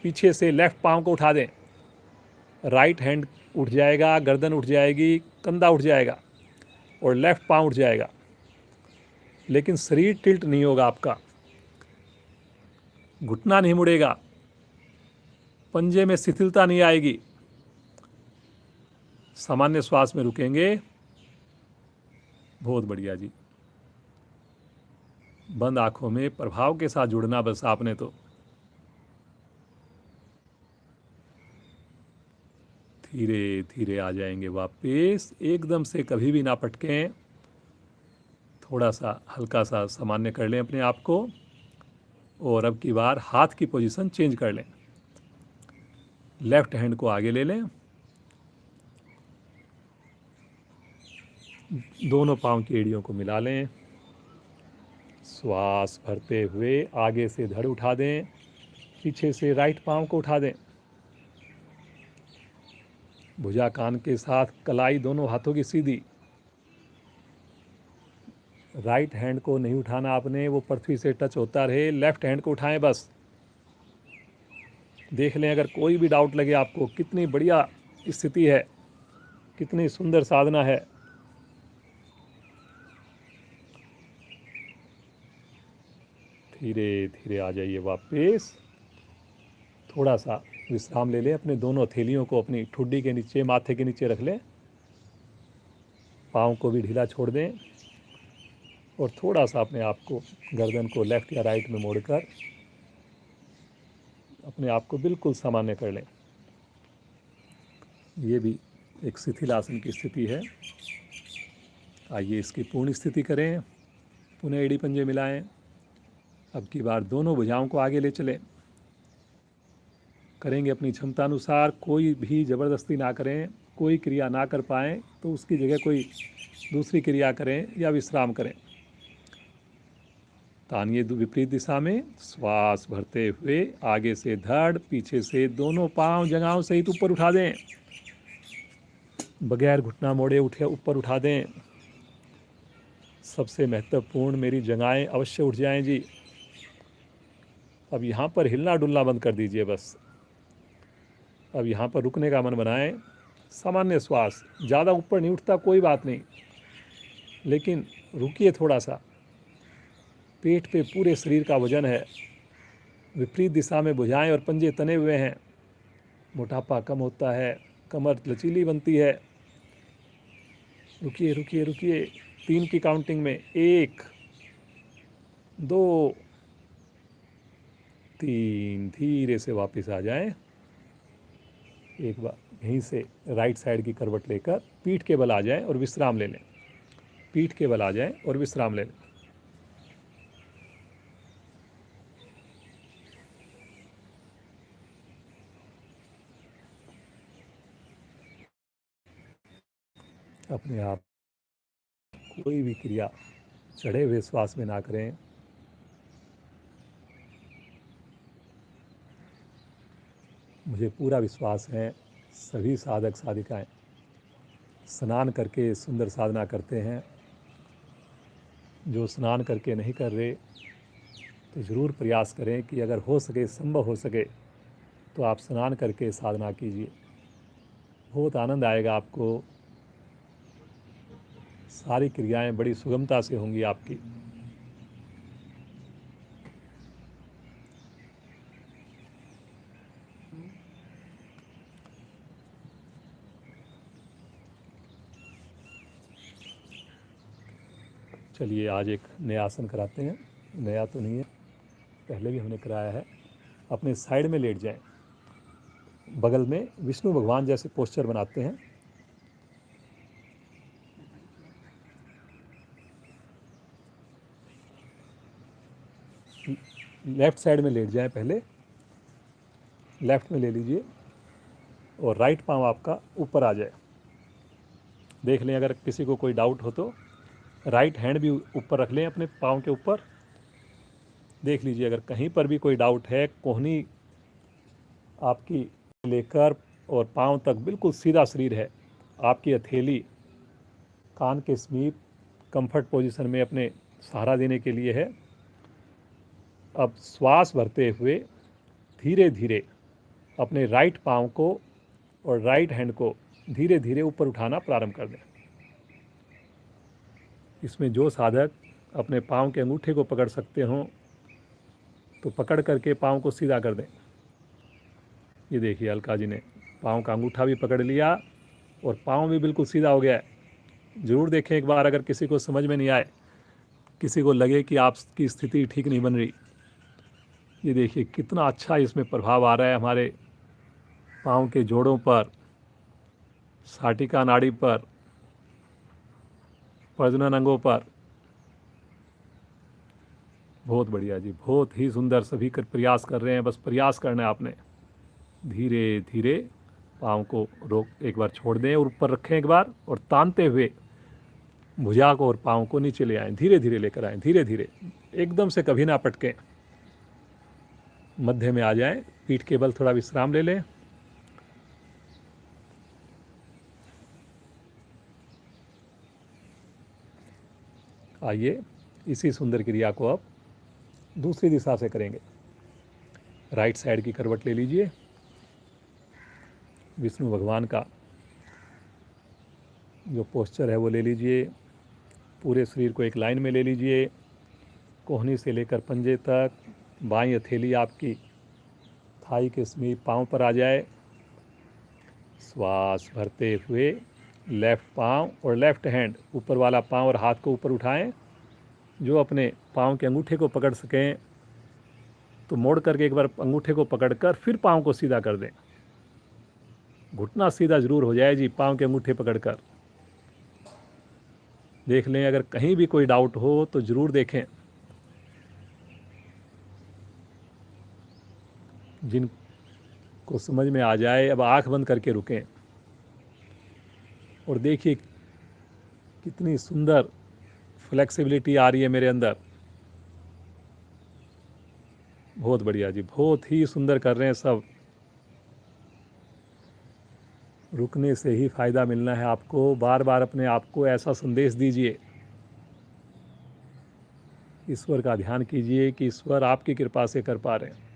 पीछे से लेफ्ट पाँव को उठा दें। राइट हैंड उठ जाएगा, गर्दन उठ जाएगी, कंधा उठ जाएगा और लेफ्ट पाँव उठ जाएगा, लेकिन शरीर टिल्ट नहीं होगा आपका। घुटना नहीं मुड़ेगा, पंजे में शिथिलता नहीं आएगी। सामान्य श्वास में रुकेंगे। बहुत बढ़िया जी। बंद आंखों में प्रभाव के साथ जुड़ना बस आपने तो। धीरे धीरे आ जाएंगे वापस। एकदम से कभी भी ना पटकें। थोड़ा सा हल्का सा सामान्य कर लें अपने आप को, और अब की बार हाथ की पोजीशन चेंज कर लें। लेफ्ट हैंड को आगे ले लें, दोनों पांव की एड़ियों को मिला लें। श्वास भरते हुए आगे से धड़ उठा दें, पीछे से राइट पांव को उठा दें। भुजा कान के साथ कलाई दोनों हाथों की सीधी। राइट हैंड को नहीं उठाना आपने, वो पृथ्वी से टच होता रहे। लेफ्ट हैंड को उठाएं बस। देख लें अगर कोई भी डाउट लगे आपको, कितनी बढ़िया स्थिति है, कितनी सुंदर साधना है। धीरे धीरे आ जाइए वापस। थोड़ा सा विश्राम ले लें। अपने दोनों हथेलियों को अपनी ठुड्डी के नीचे, माथे के नीचे रख लें। पाँव को भी ढीला छोड़ दें, और थोड़ा सा अपने आप को, गर्दन को लेफ्ट या राइट में मोड़कर अपने आप को बिल्कुल सामान्य कर लें। ये भी एक शिथिलासन की स्थिति है। आइए इसकी पूर्ण स्थिति करें। पुनः एड़ी पंजे मिलाएं। अब की बार दोनों भुजाओं को आगे ले चलें। करेंगे अपनी क्षमता अनुसार, कोई भी ज़बरदस्ती ना करें। कोई क्रिया ना कर पाएँ तो उसकी जगह कोई दूसरी क्रिया करें या विश्राम करें। तानिए विपरीत दिशा में श्वास भरते हुए आगे से धड़, पीछे से दोनों पांव जगहों सहित ऊपर उठा दें। बगैर घुटना मोड़े उठे ऊपर उठा दें। सबसे महत्वपूर्ण, मेरी जगहें अवश्य उठ जाएं जी। अब यहाँ पर हिलना डुलना बंद कर दीजिए बस। अब यहाँ पर रुकने का मन बनाएं। सामान्य श्वास, ज़्यादा ऊपर नहीं उठता कोई बात नहीं, लेकिन रुकिए थोड़ा सा। पेट पे पूरे शरीर का वजन है। विपरीत दिशा में भुजाएं और पंजे तने हुए हैं। मोटापा कम होता है, कमर लचीली बनती है। रुकिए रुकिए रुकिए। 3 की काउंटिंग में 1 2 3 धीरे से वापस आ जाएं। एक बार यहीं से राइट साइड की करवट लेकर पीठ के बल आ जाएं और विश्राम ले लें। पीठ के बल आ जाएं और विश्राम ले लें। अपने आप कोई भी क्रिया चढ़े हुए श्वास में ना करें। मुझे पूरा विश्वास है सभी साधक साधिकाएं स्नान करके सुंदर साधना करते हैं। जो स्नान करके नहीं कर रहे तो ज़रूर प्रयास करें कि अगर हो सके, संभव हो सके, तो आप स्नान करके साधना कीजिए। बहुत आनंद आएगा आपको। सारी क्रियाएं बड़ी सुगमता से होंगी आपकी। चलिए आज एक नया आसन कराते हैं। नया तो नहीं है, पहले भी हमने कराया है। अपने साइड में लेट जाएं, बगल में विष्णु भगवान जैसे पोस्चर बनाते हैं। लेफ़्ट साइड में लेट जाएं, पहले लेफ़्ट में ले लीजिए और राइट पाँव आपका ऊपर आ जाए। देख लें, अगर किसी को कोई डाउट हो तो राइट हैंड भी ऊपर रख लें अपने पाँव के ऊपर। देख लीजिए, अगर कहीं पर भी कोई डाउट है, कोहनी आपकी लेकर और पाँव तक बिल्कुल सीधा शरीर है, आपकी हथेली कान के समीप कंफर्ट पोजीशन में अपने सहारा देने के लिए है। अब श्वास भरते हुए धीरे धीरे अपने राइट पाँव को और राइट हैंड को धीरे धीरे ऊपर उठाना प्रारंभ कर दें। इसमें जो साधक अपने पाँव के अंगूठे को पकड़ सकते हों तो पकड़ करके पाँव को सीधा कर दें। ये देखिए, अलका जी ने पाँव का अंगूठा भी पकड़ लिया और पाँव भी बिल्कुल सीधा हो गया है। ज़रूर देखें एक बार, अगर किसी को समझ में नहीं आए, किसी को लगे कि आपकी स्थिति ठीक नहीं बन रही, ये देखिए कितना अच्छा इसमें प्रभाव आ रहा है हमारे पाँव के जोड़ों पर, साटिका नाड़ी पर, प्रजनन अंगों पर। बहुत बढ़िया जी, बहुत ही सुंदर। सभी कर प्रयास कर रहे हैं, बस प्रयास करना है आपने। धीरे धीरे पाँव को रोक, एक बार छोड़ दें और ऊपर रखें एक बार, और तानते हुए भुजा को और पाँव को नीचे ले आएं। धीरे धीरे लेकर आएं, धीरे धीरे, एकदम से कभी ना पटकें। मध्य में आ जाएं, पीठ के बल थोड़ा विश्राम ले लें। आइए इसी सुंदर क्रिया को अब दूसरी दिशा से करेंगे। राइट साइड की करवट ले लीजिए। विष्णु भगवान का जो पोस्चर है वो ले लीजिए। पूरे शरीर को एक लाइन में ले लीजिए, कोहनी से लेकर पंजे तक। बाईं हथेली आपकी थाई के समीप पाँव पर आ जाए। श्वास भरते हुए लेफ़्ट पाँव और लेफ़्ट हैंड, ऊपर वाला पाँव और हाथ को ऊपर उठाएं। जो अपने पाँव के अंगूठे को पकड़ सकें तो मोड़ करके एक बार अंगूठे को पकड़कर फिर पाँव को सीधा कर दें। घुटना सीधा ज़रूर हो जाए जी, पाँव के अंगूठे पकड़कर। देख लें, अगर कहीं भी कोई डाउट हो तो ज़रूर देखें। जिनको समझ में आ जाए, अब आंख बंद करके रुकें और देखिए कितनी सुंदर फ्लेक्सिबिलिटी आ रही है मेरे अंदर। बहुत बढ़िया जी, बहुत ही सुंदर कर रहे हैं सब। रुकने से ही फ़ायदा मिलना है आपको। बार बार अपने आप को ऐसा संदेश दीजिए, ईश्वर का ध्यान कीजिए कि ईश्वर आपकी कृपा से कर पा रहे हैं।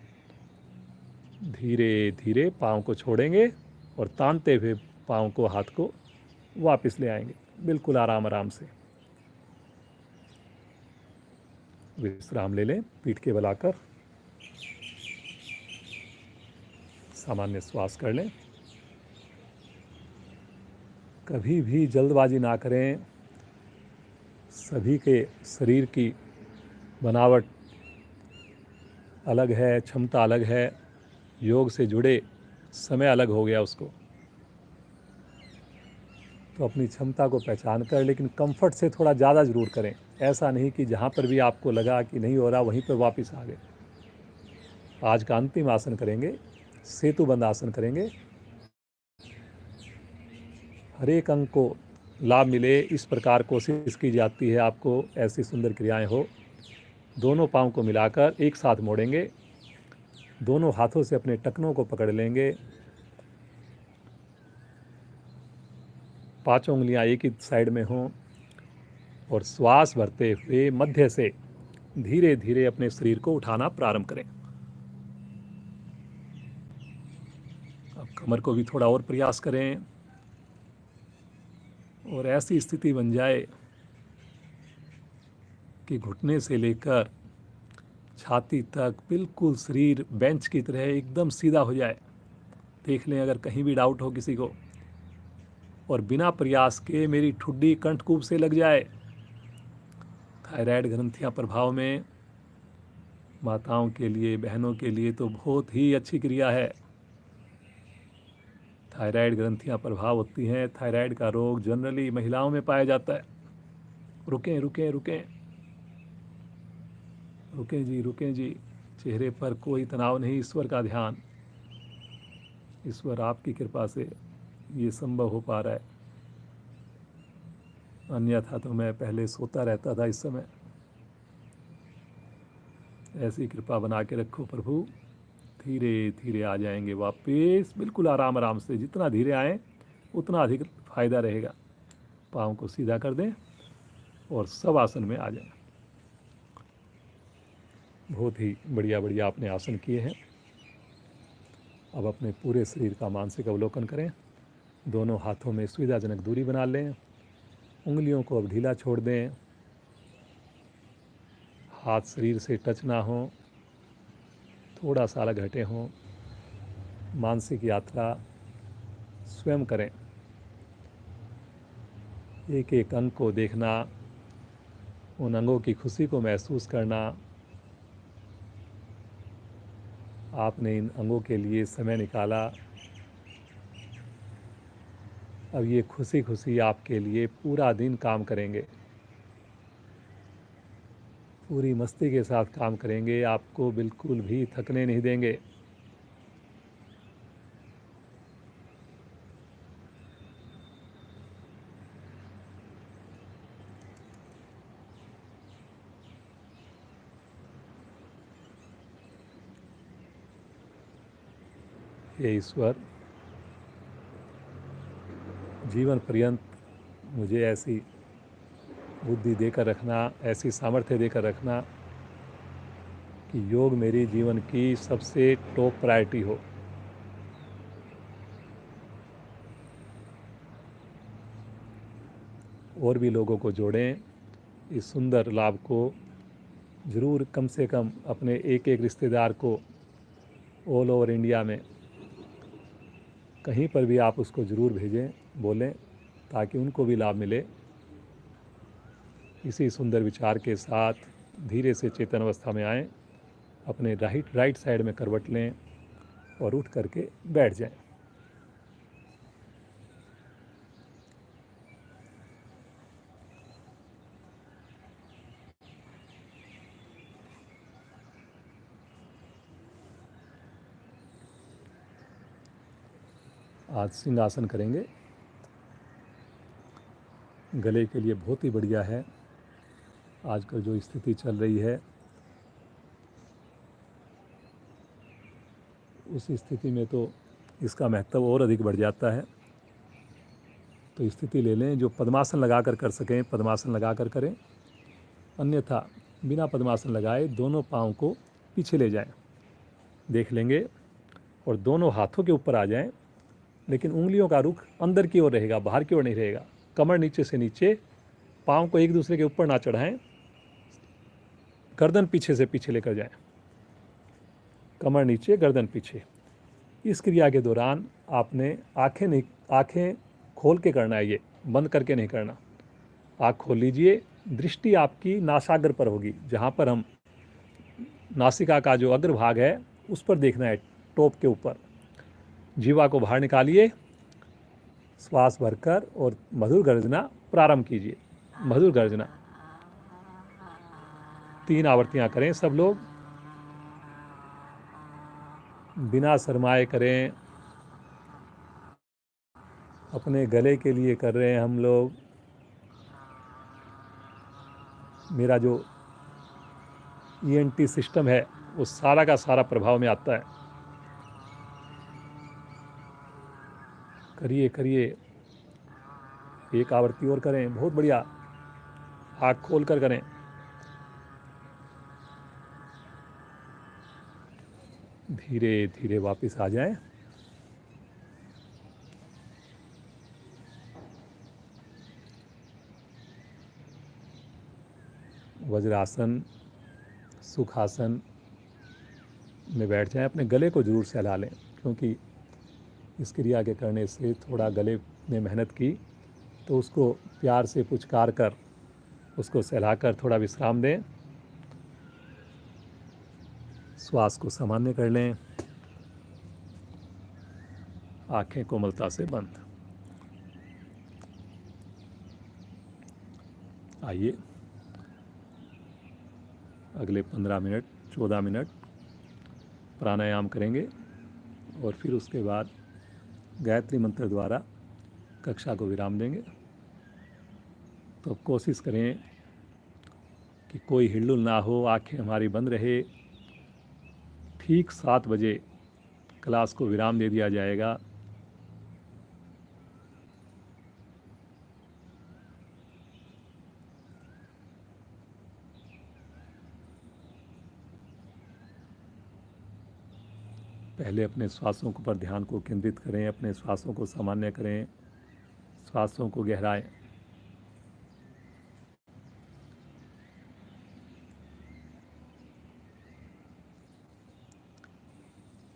धीरे धीरे पाँव को छोड़ेंगे और तानते हुए पाँव को, हाथ को वापस ले आएंगे, बिल्कुल आराम आराम से। विश्राम ले लें, पीठ के बल आकर सामान्य श्वास कर लें। कभी भी जल्दबाजी ना करें। सभी के शरीर की बनावट अलग है, क्षमता अलग है, योग से जुड़े समय अलग हो गया उसको। तो अपनी क्षमता को पहचान कर, लेकिन कंफर्ट से थोड़ा ज़्यादा ज़रूर करें। ऐसा नहीं कि जहाँ पर भी आपको लगा कि नहीं हो रहा वहीं पर वापस आ गए। आज का अंतिम आसन करेंगे, सेतुबंध आसन करेंगे। हर एक अंग को लाभ मिले, इस प्रकार कोशिश की जाती है आपको ऐसी सुंदर क्रियाएं हो। दोनों पाँव को मिलाकर एक साथ मोड़ेंगे। दोनों हाथों से अपने टखनों को पकड़ लेंगे। पांचों उंगलियां एक ही साइड में हों और श्वास भरते हुए मध्य से धीरे धीरे अपने शरीर को उठाना प्रारंभ करें। अब कमर को भी थोड़ा और प्रयास करें और ऐसी स्थिति बन जाए कि घुटने से लेकर छाती तक बिल्कुल शरीर बेंच की तरह एकदम सीधा हो जाए। देख लें, अगर कहीं भी डाउट हो किसी को, और बिना प्रयास के मेरी ठुड्डी कंठकूप से लग जाए थायराइड ग्रंथियां प्रभाव में, माताओं के लिए, बहनों के लिए तो बहुत ही अच्छी क्रिया है। थायराइड ग्रंथियां प्रभाव होती हैं। थायराइड का रोग जनरली महिलाओं में पाया जाता है। रुकें रुकें रुकें रुकें जी, रुकें जी। चेहरे पर कोई तनाव नहीं, ईश्वर का ध्यान। ईश्वर आपकी कृपा से ये संभव हो पा रहा है, अन्यथा तो मैं पहले सोता रहता था। इस समय ऐसी कृपा बना के रखो प्रभु। धीरे धीरे आ जाएंगे वापस, बिल्कुल आराम आराम से। जितना धीरे आएँ उतना अधिक फायदा रहेगा। पाँव को सीधा कर दें और सब आसन में आ जाएं। बहुत ही बढ़िया बढ़िया आपने आसन किए हैं। अब अपने पूरे शरीर का मानसिक अवलोकन करें। दोनों हाथों में सुविधाजनक दूरी बना लें। उंगलियों को अब ढीला छोड़ दें। हाथ शरीर से टच ना हो, थोड़ा सा अलग हटे हों। मानसिक यात्रा स्वयं करें। एक एक अंग को देखना, उन अंगों की खुशी को महसूस करना। आपने इन अंगों के लिए समय निकाला, अब ये खुशी खुशी आपके लिए पूरा दिन काम करेंगे, पूरी मस्ती के साथ काम करेंगे। आपको बिल्कुल भी थकने नहीं देंगे। हे ईश्वर, जीवन पर्यंत मुझे ऐसी बुद्धि देकर रखना, ऐसी सामर्थ्य देकर रखना कि योग मेरी जीवन की सबसे टॉप प्रायोरिटी हो। और भी लोगों को जोड़ें। इस सुंदर लाभ को ज़रूर कम से कम अपने एक एक रिश्तेदार को ऑल ओवर इंडिया में कहीं पर भी आप उसको ज़रूर भेजें, बोलें, ताकि उनको भी लाभ मिले। इसी सुंदर विचार के साथ धीरे से चेतन अवस्था में आएं। अपने राइट साइड में करवट लें और उठ करके बैठ जाएं। आज सिंहासन करेंगे। गले के लिए बहुत ही बढ़िया है। आजकल जो स्थिति चल रही है, उस स्थिति में तो इसका महत्व और अधिक बढ़ जाता है। तो स्थिति ले लें, जो पद्मासन लगा कर सकें पद्मासन लगा कर करें, अन्यथा बिना पद्मासन लगाए दोनों पाँव को पीछे ले जाएं। देख लेंगे और दोनों हाथों के ऊपर आ जाएं, लेकिन उंगलियों का रुख अंदर की ओर रहेगा, बाहर की ओर नहीं रहेगा। कमर नीचे से नीचे, पाँव को एक दूसरे के ऊपर ना चढ़ाएं। गर्दन पीछे से पीछे लेकर जाएं। कमर नीचे, गर्दन पीछे। इस क्रिया के दौरान आपने आँखें खोल के करना है, ये बंद करके नहीं करना। आँख खोल लीजिए, दृष्टि आपकी नासाग्र पर होगी, जहाँ पर हम नासिका का जो अग्रभाग है उस पर देखना है, टॉप के ऊपर। जीवा को बाहर निकालिए, श्वास भरकर और मधुर गर्जना प्रारंभ कीजिए। मधुर गर्जना 3 आवृत्तियाँ करें सब लोग, बिना शर्माए करें। अपने गले के लिए कर रहे हैं हम लोग। मेरा जो ENT सिस्टम है वो सारा का सारा प्रभाव में आता है। करिए करिए, एक आवृत्ति और करें, बहुत बढ़िया। आँख खोल कर करें। धीरे धीरे वापस आ जाएं। वज्रासन, सुखासन में बैठ जाएं। अपने गले को ज़रूर से हिला लें, क्योंकि इस क्रिया के करने से थोड़ा गले में मेहनत की तो उसको प्यार से पुचकार कर उसको सहलाकर थोड़ा विश्राम दें। श्वास को सामान्य कर लें। आंखें कोमलता से बंद। आइए अगले 15 मिनट 14 मिनट प्राणायाम करेंगे और फिर उसके बाद गायत्री मंत्र द्वारा कक्षा को विराम देंगे। तो कोशिश करें कि कोई हिलडुल ना हो, आंखें हमारी बंद रहे। ठीक 7 बजे क्लास को विराम दे दिया जाएगा। पहले अपने श्वासों पर ध्यान को केंद्रित करें, अपने श्वासों को सामान्य करें, श्वासों को गहराएं।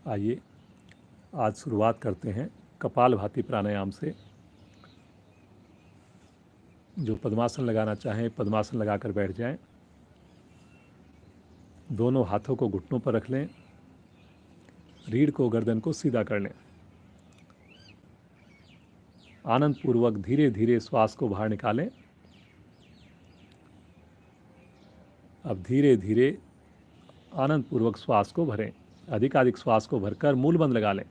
आइए आज शुरुआत करते हैं कपालभाति प्राणायाम से। जो पद्मासन लगाना चाहें पद्मासन लगाकर बैठ जाएं। दोनों हाथों को घुटनों पर रख लें। रीढ़ को गर्दन को सीधा कर लें। आनंद पूर्वक धीरे धीरे श्वास को बाहर निकालें। अब धीरे धीरे आनंद पूर्वक श्वास को भरें। अधिकाधिक श्वास को भरकर मूल बंद लगा लें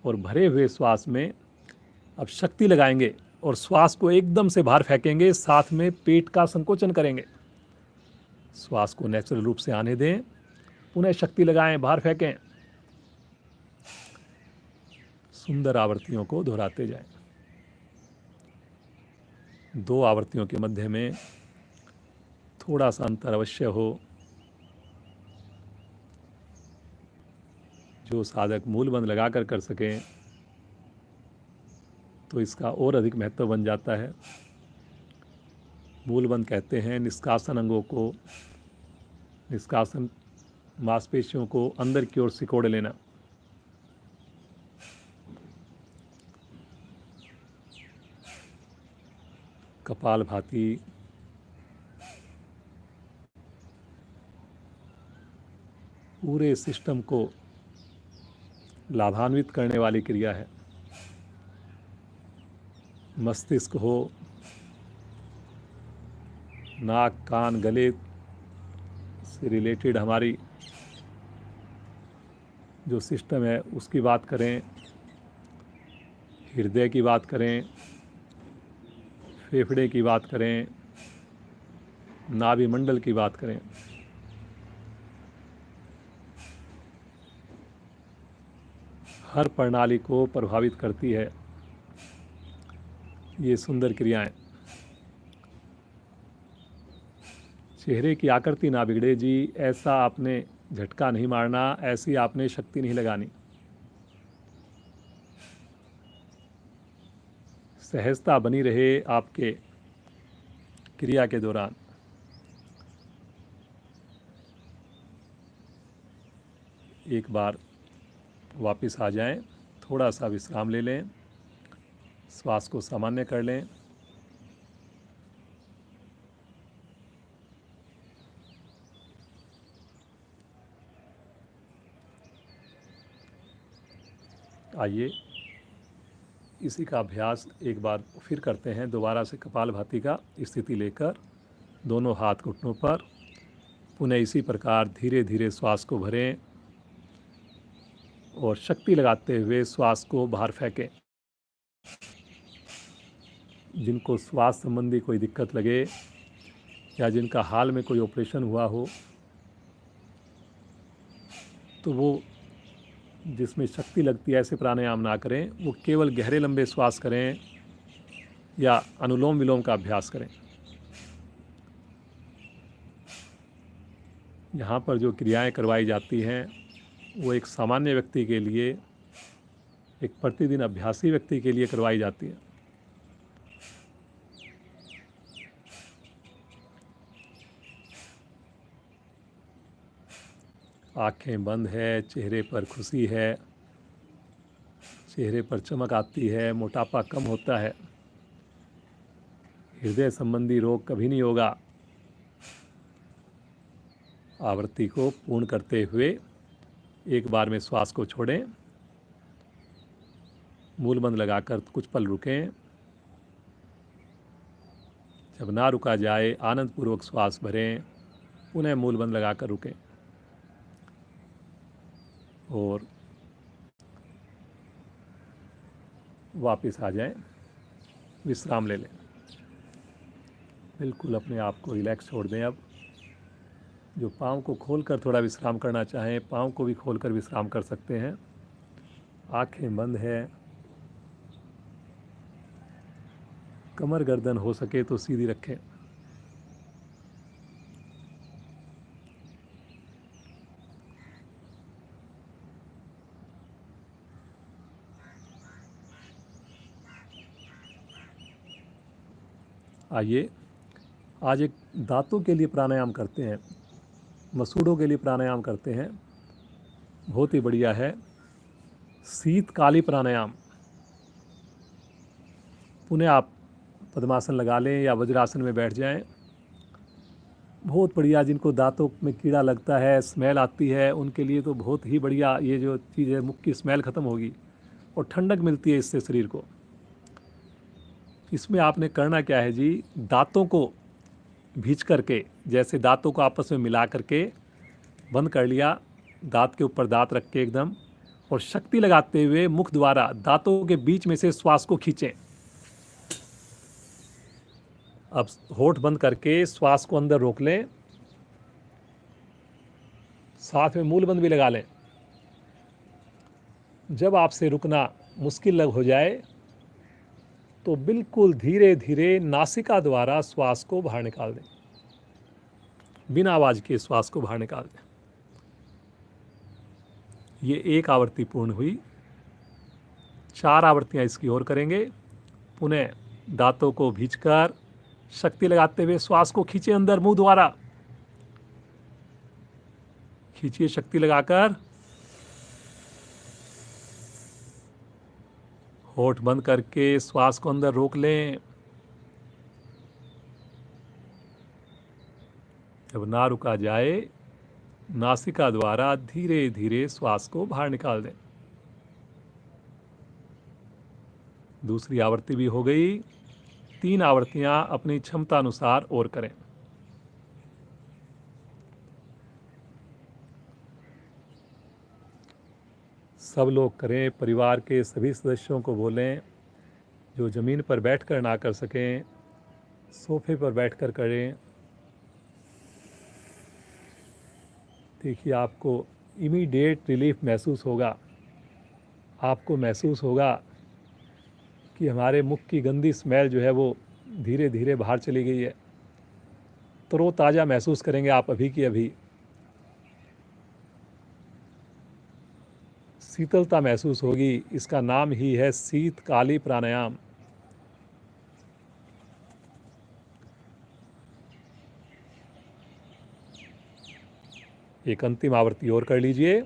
और भरे हुए श्वास में अब शक्ति लगाएंगे और श्वास को एकदम से बाहर फेंकेंगे। साथ में पेट का संकोचन करेंगे। श्वास को नेचुरल रूप से आने दें। पुनः शक्ति लगाएं, बाहर फेंकें। सुंदर आवृत्तियों को दोहराते जाएं। 2 आवृत्तियों के मध्य में थोड़ा सा अंतर अवश्य हो। जो साधक मूल बंद लगाकर कर सकें तो इसका और अधिक महत्व बन जाता है। मूल बंद कहते हैं निष्कासन अंगों को, निष्कासन मांसपेशियों को अंदर की ओर सिकोड़ लेना। कपालभाति पूरे सिस्टम को लाभान्वित करने वाली क्रिया है। मस्तिष्क हो, नाक कान गले से रिलेटेड हमारी जो सिस्टम है उसकी बात करें, हृदय की बात करें, फेफड़े की बात करें, नाभि मंडल की बात करें, हर प्रणाली को प्रभावित करती है ये सुंदर क्रियाएं। चेहरे की आकृति ना बिगड़े जी, ऐसा आपने झटका नहीं मारना, ऐसी आपने शक्ति नहीं लगानी। सहजता बनी रहे आपके क्रिया के दौरान। एक बार वापस आ जाएं, थोड़ा सा विश्राम ले लें, श्वास को सामान्य कर लें। आइए इसी का अभ्यास एक बार फिर करते हैं। दोबारा से कपालभाति का स्थिति लेकर दोनों हाथ घुटनों पर पुनः इसी प्रकार धीरे धीरे श्वास को भरें और शक्ति लगाते हुए श्वास को बाहर फेंकें। जिनको श्वास संबंधी कोई दिक्कत लगे या जिनका हाल में कोई ऑपरेशन हुआ हो तो वो जिसमें शक्ति लगती है ऐसे प्राणायाम ना करें, वो केवल गहरे लंबे श्वास करें या अनुलोम विलोम का अभ्यास करें। यहाँ पर जो क्रियाएं करवाई जाती हैं वो एक सामान्य व्यक्ति के लिए, एक प्रतिदिन अभ्यासी व्यक्ति के लिए करवाई जाती है। आँखें बंद है, चेहरे पर खुशी है, चेहरे पर चमक आती है, मोटापा कम होता है, हृदय संबंधी रोग कभी नहीं होगा। आवृत्ति को पूर्ण करते हुए एक बार में श्वास को छोड़ें, मूलबंद लगाकर कुछ पल रुकें। जब ना रुका जाए आनंदपूर्वक श्वास भरें, पुनः मूलबंद लगाकर रुकें और वापस आ जाएं, विश्राम ले लें। बिल्कुल अपने आप को रिलैक्स छोड़ दें। अब जो पाँव को खोलकर थोड़ा विश्राम करना चाहें, पाँव को भी खोलकर विश्राम कर सकते हैं। आंखें बंद है, कमर गर्दन हो सके तो सीधी रखें। आइए आज एक दांतों के लिए प्राणायाम करते हैं, मसूड़ों के लिए प्राणायाम करते हैं। बहुत ही बढ़िया है, शीतकाली प्राणायाम। पुनः आप पद्मासन लगा लें या वज्रासन में बैठ जाएं। बहुत बढ़िया, जिनको दांतों में कीड़ा लगता है, स्मेल आती है, उनके लिए तो बहुत ही बढ़िया ये जो चीज़ है, मुख की स्मेल ख़त्म होगी और ठंडक मिलती है इससे शरीर को। इसमें आपने करना क्या है जी, दांतों को भींच करके, जैसे दांतों को आपस में मिला करके बंद कर लिया, दांत के ऊपर दांत रख के एकदम, और शक्ति लगाते हुए मुख द्वारा दांतों के बीच में से श्वास को खींचें। अब होठ बंद करके श्वास को अंदर रोक लें, साथ में मूल बंद भी लगा लें। जब आपसे रुकना मुश्किल लग हो जाए तो बिल्कुल धीरे धीरे नासिका द्वारा श्वास को बाहर निकाल दें, बिना आवाज के श्वास को बाहर निकाल दें। ये एक आवृत्ति पूर्ण हुई। 4 आवृत्तियां इसकी ओर करेंगे। पुनः दांतों को भींचकर शक्ति लगाते हुए श्वास को खींचे अंदर, मुंह द्वारा खींचिए शक्ति लगाकर। होठ बंद करके श्वास को अंदर रोक लें। जब ना रुका जाए नासिका द्वारा धीरे धीरे श्वास को बाहर निकाल दें। दूसरी आवृत्ति भी हो गई। 3 आवृत्तियां अपनी क्षमता अनुसार और करें। सब लोग करें, परिवार के सभी सदस्यों को बोलें। जो ज़मीन पर बैठकर ना कर सकें, सोफे पर बैठकर करें। देखिए आपको इमीडिएट रिलीफ महसूस होगा। आपको महसूस होगा कि हमारे मुख की गंदी स्मेल जो है वो धीरे धीरे बाहर चली गई है। तरोताज़ा महसूस करेंगे आप अभी की अभी। शीतलता महसूस होगी। इसका नाम ही है शीतकाली प्राणायाम। एक अंतिम आवृत्ति और कर लीजिए।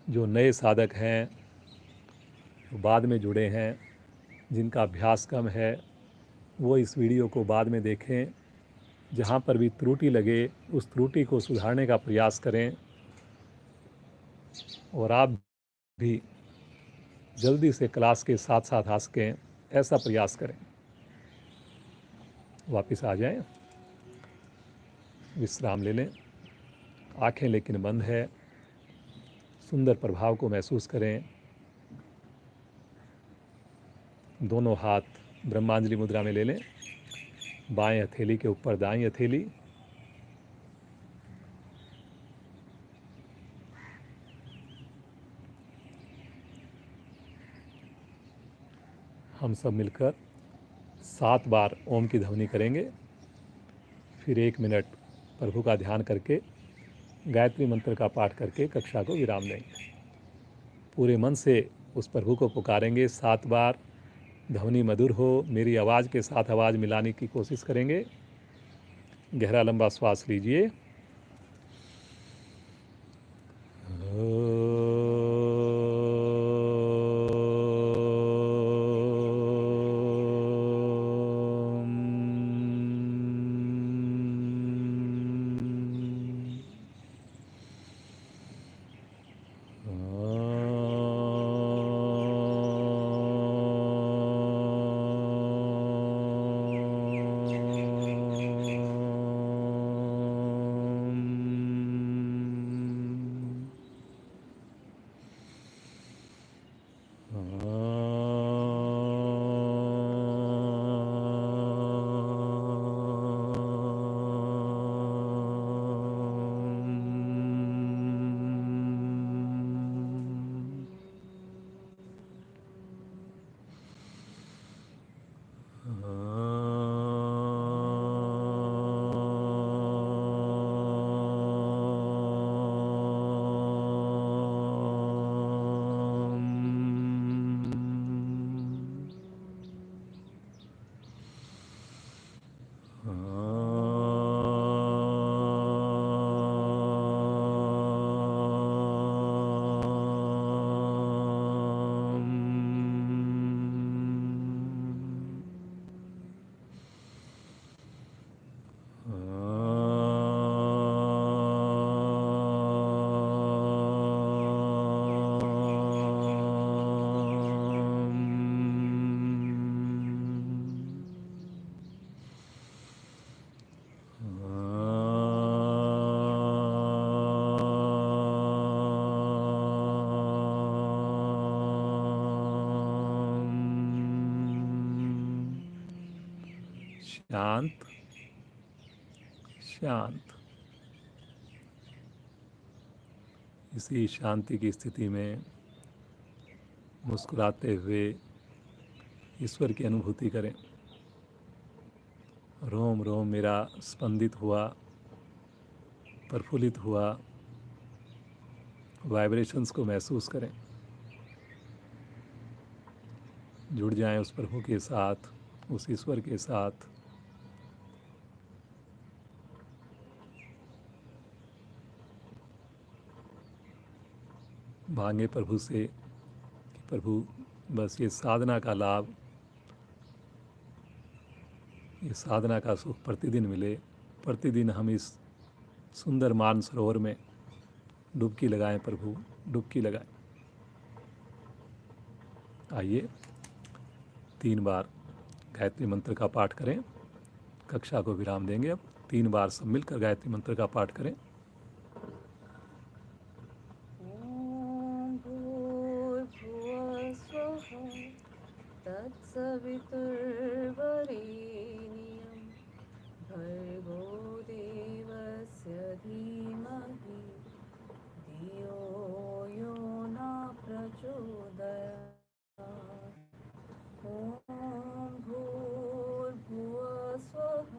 जो नए साधक हैं, जो बाद में जुड़े हैं, जिनका अभ्यास कम है, वो इस वीडियो को बाद में देखें। जहाँ पर भी त्रुटि लगे उस त्रुटि को सुधारने का प्रयास करें और आप भी जल्दी से क्लास के साथ साथ आ सकें, ऐसा प्रयास करें। वापस आ जाएं, विश्राम ले लें। आंखें लेकिन बंद है। सुंदर प्रभाव को महसूस करें। दोनों हाथ ब्रह्मांजलि मुद्रा में ले लें। बाएं हथेली के ऊपर दाईं हथेली। हम सब मिलकर 7 बार ओम की ध्वनि करेंगे। फिर 1 मिनट प्रभु का ध्यान करके गायत्री मंत्र का पाठ करके कक्षा को विराम देंगे। पूरे मन से उस प्रभु को पुकारेंगे 7 बार। ध्वनि मधुर हो, मेरी आवाज़ के साथ आवाज़ मिलाने की कोशिश करेंगे। गहरा लंबा श्वास लीजिए। शांत शांत। इसी शांति की स्थिति में मुस्कुराते हुए ईश्वर की अनुभूति करें। रोम रोम मेरा स्पंदित हुआ, प्रफुल्लित हुआ, वाइब्रेशंस को महसूस करें। जुड़ जाएं उस प्रभु के साथ, उस ईश्वर के साथ। मांगे प्रभु से कि प्रभु बस ये साधना का लाभ, ये साधना का सुख प्रतिदिन मिले। प्रतिदिन हम इस सुंदर मान सरोवर में डुबकी लगाएं। प्रभु डुबकी लगाएं। आइए 3 बार गायत्री मंत्र का पाठ करें। कक्षा को विराम देंगे। अब 3 बार सब मिलकर गायत्री मंत्र का पाठ करें। ॐ भूर्भुवः स्वः तत्सवितुर्वरेण्यं भर्गो देवस्य धीमहि धियो यो न प्रचोदयात्। ॐ भूर्भुवः स्वः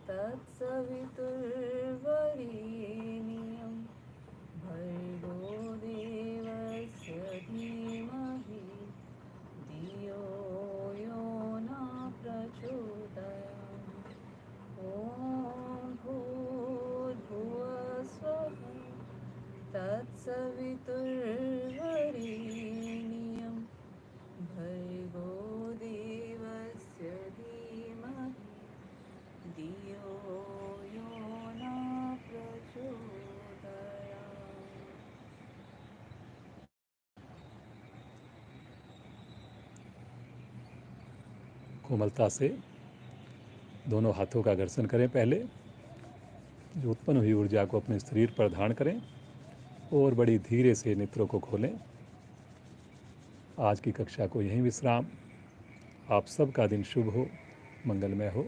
तत्सवितुर्वरेण्यं भर्गो देवस्य धीमहि धियो यो न प्रचोदयात्। ॐ भूर्भुवः स्वः तत्सवितुर्वरेण्यं भर्गो देवस्य धीमहि धियो यो न प्रचोदयात्। कोमलता से दोनों हाथों का घर्षण करें। पहले जो उत्पन्न हुई ऊर्जा को अपने शरीर पर धारण करें और बड़ी धीरे से नेत्रों को खोलें। आज की कक्षा को यहीं विश्राम। आप सबका दिन शुभ हो, मंगलमय हो।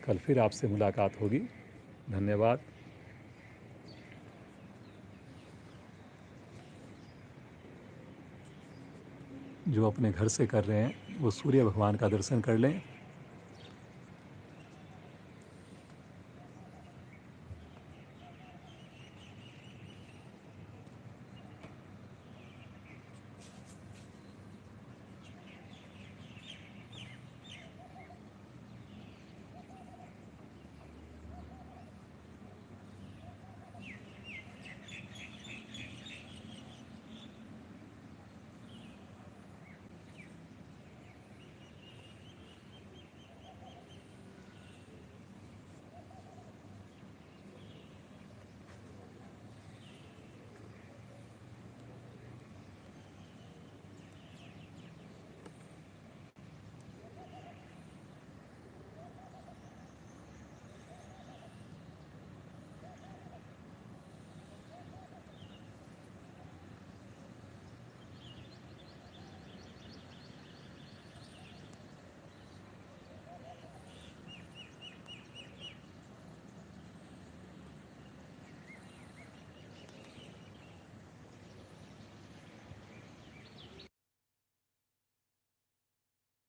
कल फिर आपसे मुलाकात होगी। धन्यवाद। जो अपने घर से कर रहे हैं वो सूर्य भगवान का दर्शन कर लें।